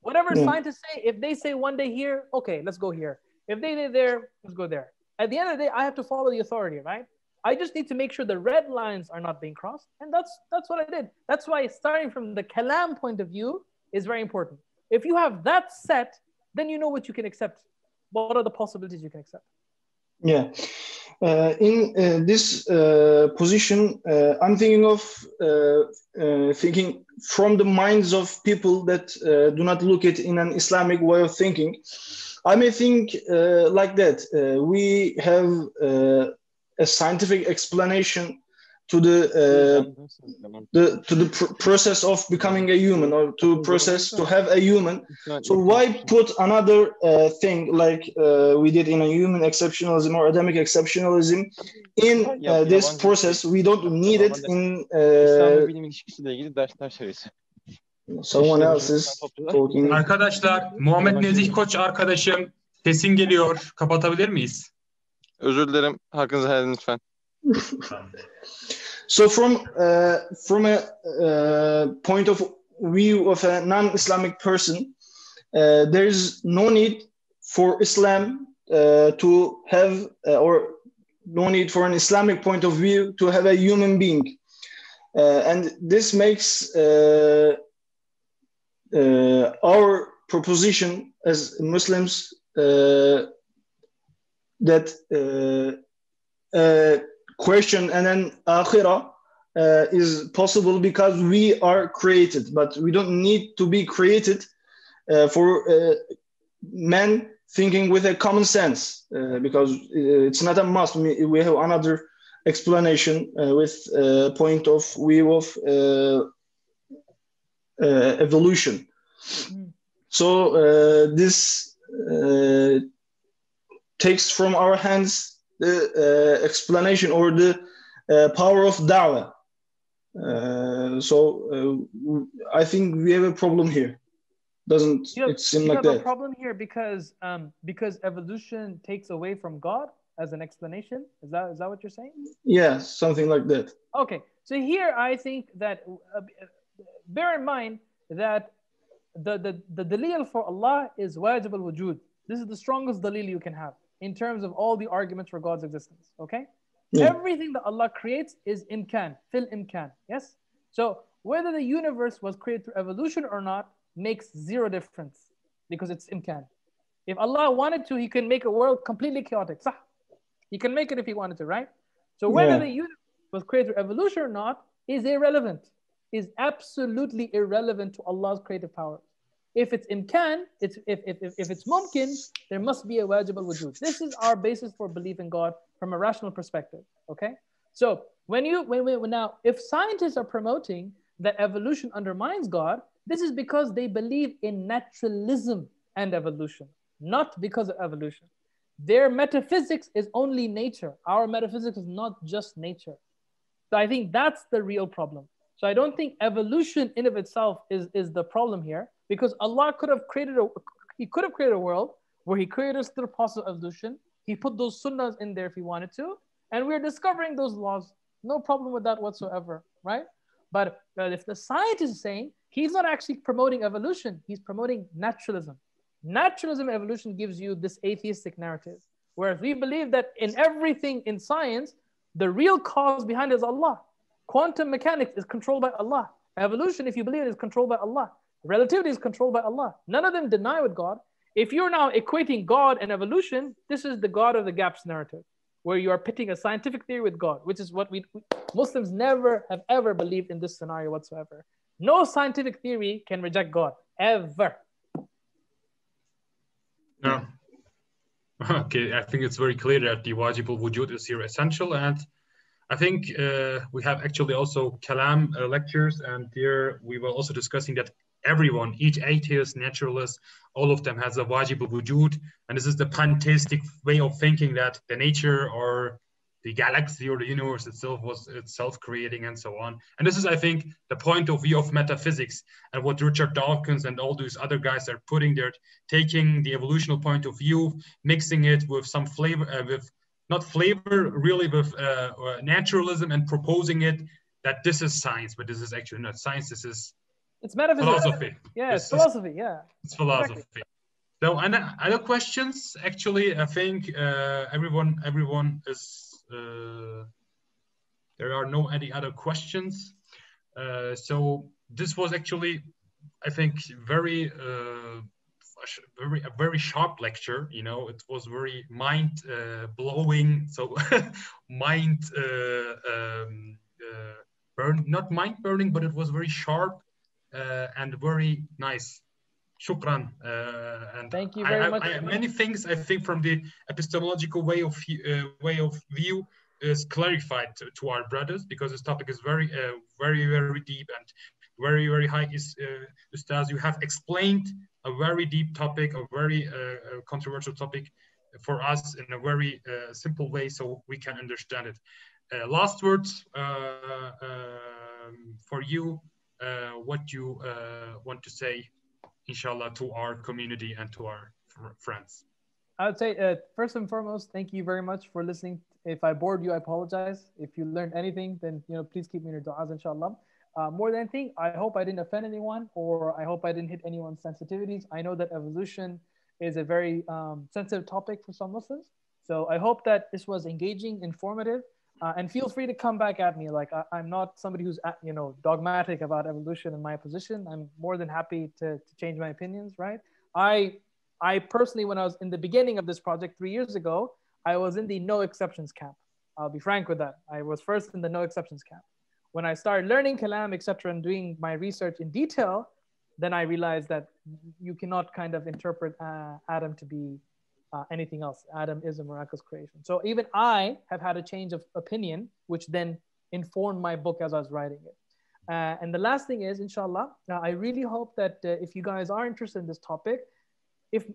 Whatever scientists say, if they say one day here, okay, let's go here. If they say there, let's go there. At the end of the day, I have to follow the authority, right? I just need to make sure the red lines are not being crossed. And that's what I did. That's why starting from the kalam point of view is very important. If you have that set, then you know what you can accept. What are the possibilities you can accept? Yeah. In this position, I'm thinking of thinking from the minds of people that do not look at in an Islamic way of thinking. I may think like that. We have a scientific explanation to the process of becoming a human, or to process to have a human. So why put another thing like we did in a human exceptionalism or Adamic exceptionalism in this process? We don't need it in İslam-Bilim İlişkisiyle ilgili dersler serisi. Someone else is talking. Arkadaşlar, Muhammed Nezih Koç arkadaşım, sesin geliyor. Kapatabilir miyiz? Özür dilerim. Hakkınızı helal edin lütfen. So from a point of view of a non-Islamic person, there is no need for Islam to have, or no need for an Islamic point of view to have a human being. And this makes our proposition as Muslims that question and then akhirah is possible because we are created, but we don't need to be created for men thinking with a common sense, because it's not a must. We have another explanation with point of view of evolution. So this takes from our hands the explanation or the power of da'wah. So I think we have a problem here. Doesn't it seem like that? You have a problem here because evolution takes away from God as an explanation. Is that what you're saying? Yeah, something like that. Okay, so here I think that bear in mind that the dalil for Allah is wajib al-wujud. This is the strongest dalil you can have in terms of all the arguments for God's existence, okay? Yeah. Everything that Allah creates is imkan, fil imkan, yes? So whether the universe was created through evolution or not makes zero difference because it's imkan. If Allah wanted to, He can make a world completely chaotic. Sah. He can make it if He wanted to, right? So whether the universe was created through evolution or not is irrelevant, is absolutely irrelevant to Allah's creative power. If it's imkan, if it's mumkin, there must be a wajib al-wujud. This is our basis for belief in God from a rational perspective, okay? So now, if scientists are promoting that evolution undermines God, this is because they believe in naturalism and evolution, not because of evolution. Their metaphysics is only nature. Our metaphysics is not just nature. So I think that's the real problem. So I don't think evolution in of itself is the problem here, because Allah could have created a world where He created us through the process of evolution. He put those sunnahs in there if He wanted to, and we're discovering those laws. No problem with that whatsoever, right? But if the scientist is saying he's not actually promoting evolution, he's promoting naturalism. Naturalism and evolution gives you this atheistic narrative, whereas we believe that in everything in science, the real cause behind it is Allah. Quantum mechanics is controlled by Allah. Evolution, if you believe it, is controlled by Allah. Relativity is controlled by Allah. None of them deny with God. If you're now equating God and evolution, this is the God of the gaps narrative, where you are pitting a scientific theory with God, which is what we Muslims never have ever believed in this scenario whatsoever. No scientific theory can reject God, ever. No. Okay, I think it's very clear that the wajib al-wujud is here essential, and I think we have actually also Kalam lectures, and here we were also discussing that everyone, each atheist, naturalist, all of them has a wajib al-wujud, and this is the pantheistic way of thinking that the nature or the galaxy or the universe itself was itself creating and so on. And this is, I think, the point of view of metaphysics and what Richard Dawkins and all these other guys are putting there, taking the evolutional point of view, mixing it with some flavor, not flavor, really with naturalism, and proposing it that this is science, but this is actually not science. This is It's metaphysics. Philosophy. Yeah, it's philosophy. Yeah. It's philosophy. Exactly. So, and other questions? Actually, I think everyone is. There are no any other questions. So this was actually, I think, a very sharp lecture. You know, it was very mind blowing. So not mind burning, but it was very sharp and very nice. Shukran. And thank you very much. Many things I think from the epistemological way of view is clarified to our brothers, because this topic is very deep and very high. Ustaz, you have explained a very deep topic, a very controversial topic for us in a very simple way, so we can understand it. Last words for you, what you want to say, inshallah, to our community and to our friends. I would say, first and foremost, thank you very much for listening. If I bored you, I apologize. If you learned anything, then please keep me in your du'as, inshallah. More than anything, I hope I didn't offend anyone, or I hope I didn't hit anyone's sensitivities. I know that evolution is a very sensitive topic for some Muslims. So I hope that this was engaging, informative, and feel free to come back at me. Like I'm not somebody who's dogmatic about evolution in my position. I'm more than happy to change my opinions, right? I personally, when I was in the beginning of this project 3 years ago, I was in the no exceptions camp. I'll be frank with that. I was first in the no exceptions camp. When I started learning kalam, etc., and doing my research in detail, then I realized that you cannot kind of interpret Adam to be anything else. Adam is a miraculous creation. So even I have had a change of opinion, which then informed my book as I was writing it. And the last thing is, inshallah, I really hope that if you guys are interested in this topic, if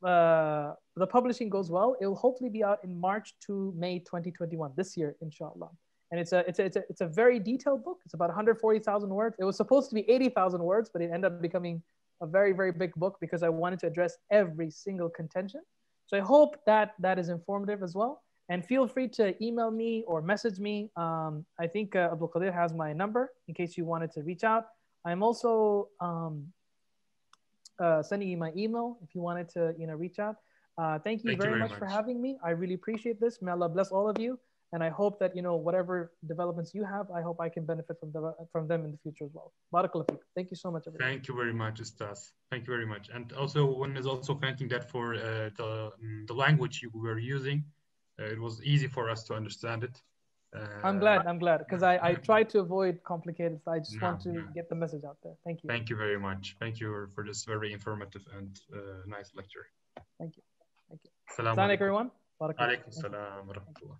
the publishing goes well, it will hopefully be out in March to May 2021, this year, inshallah. And it's a very detailed book. It's about 140,000 words. It was supposed to be 80,000 words, but it ended up becoming a very, very big book because I wanted to address every single contention. So I hope that is informative as well. And feel free to email me or message me. I think Abdul Qadir has my number in case you wanted to reach out. I'm also sending you my email if you wanted to reach out. Thank you very much for having me. I really appreciate this. May Allah bless all of you. And I hope that, whatever developments you have, I hope I can benefit from them in the future as well. Barakallah feek. Thank you so much, everyone. Thank you very much, Ustaz. Thank you very much. And also, one is also thanking that for the language you were using. It was easy for us to understand it. I'm glad, because I try to avoid complicated. So I just want to get the message out there. Thank you. Thank you very much. Thank you for this very informative and nice lecture. Thank you. Thank you. Assalamu alaikum, everyone. Alaikum salam wa rahmatullah.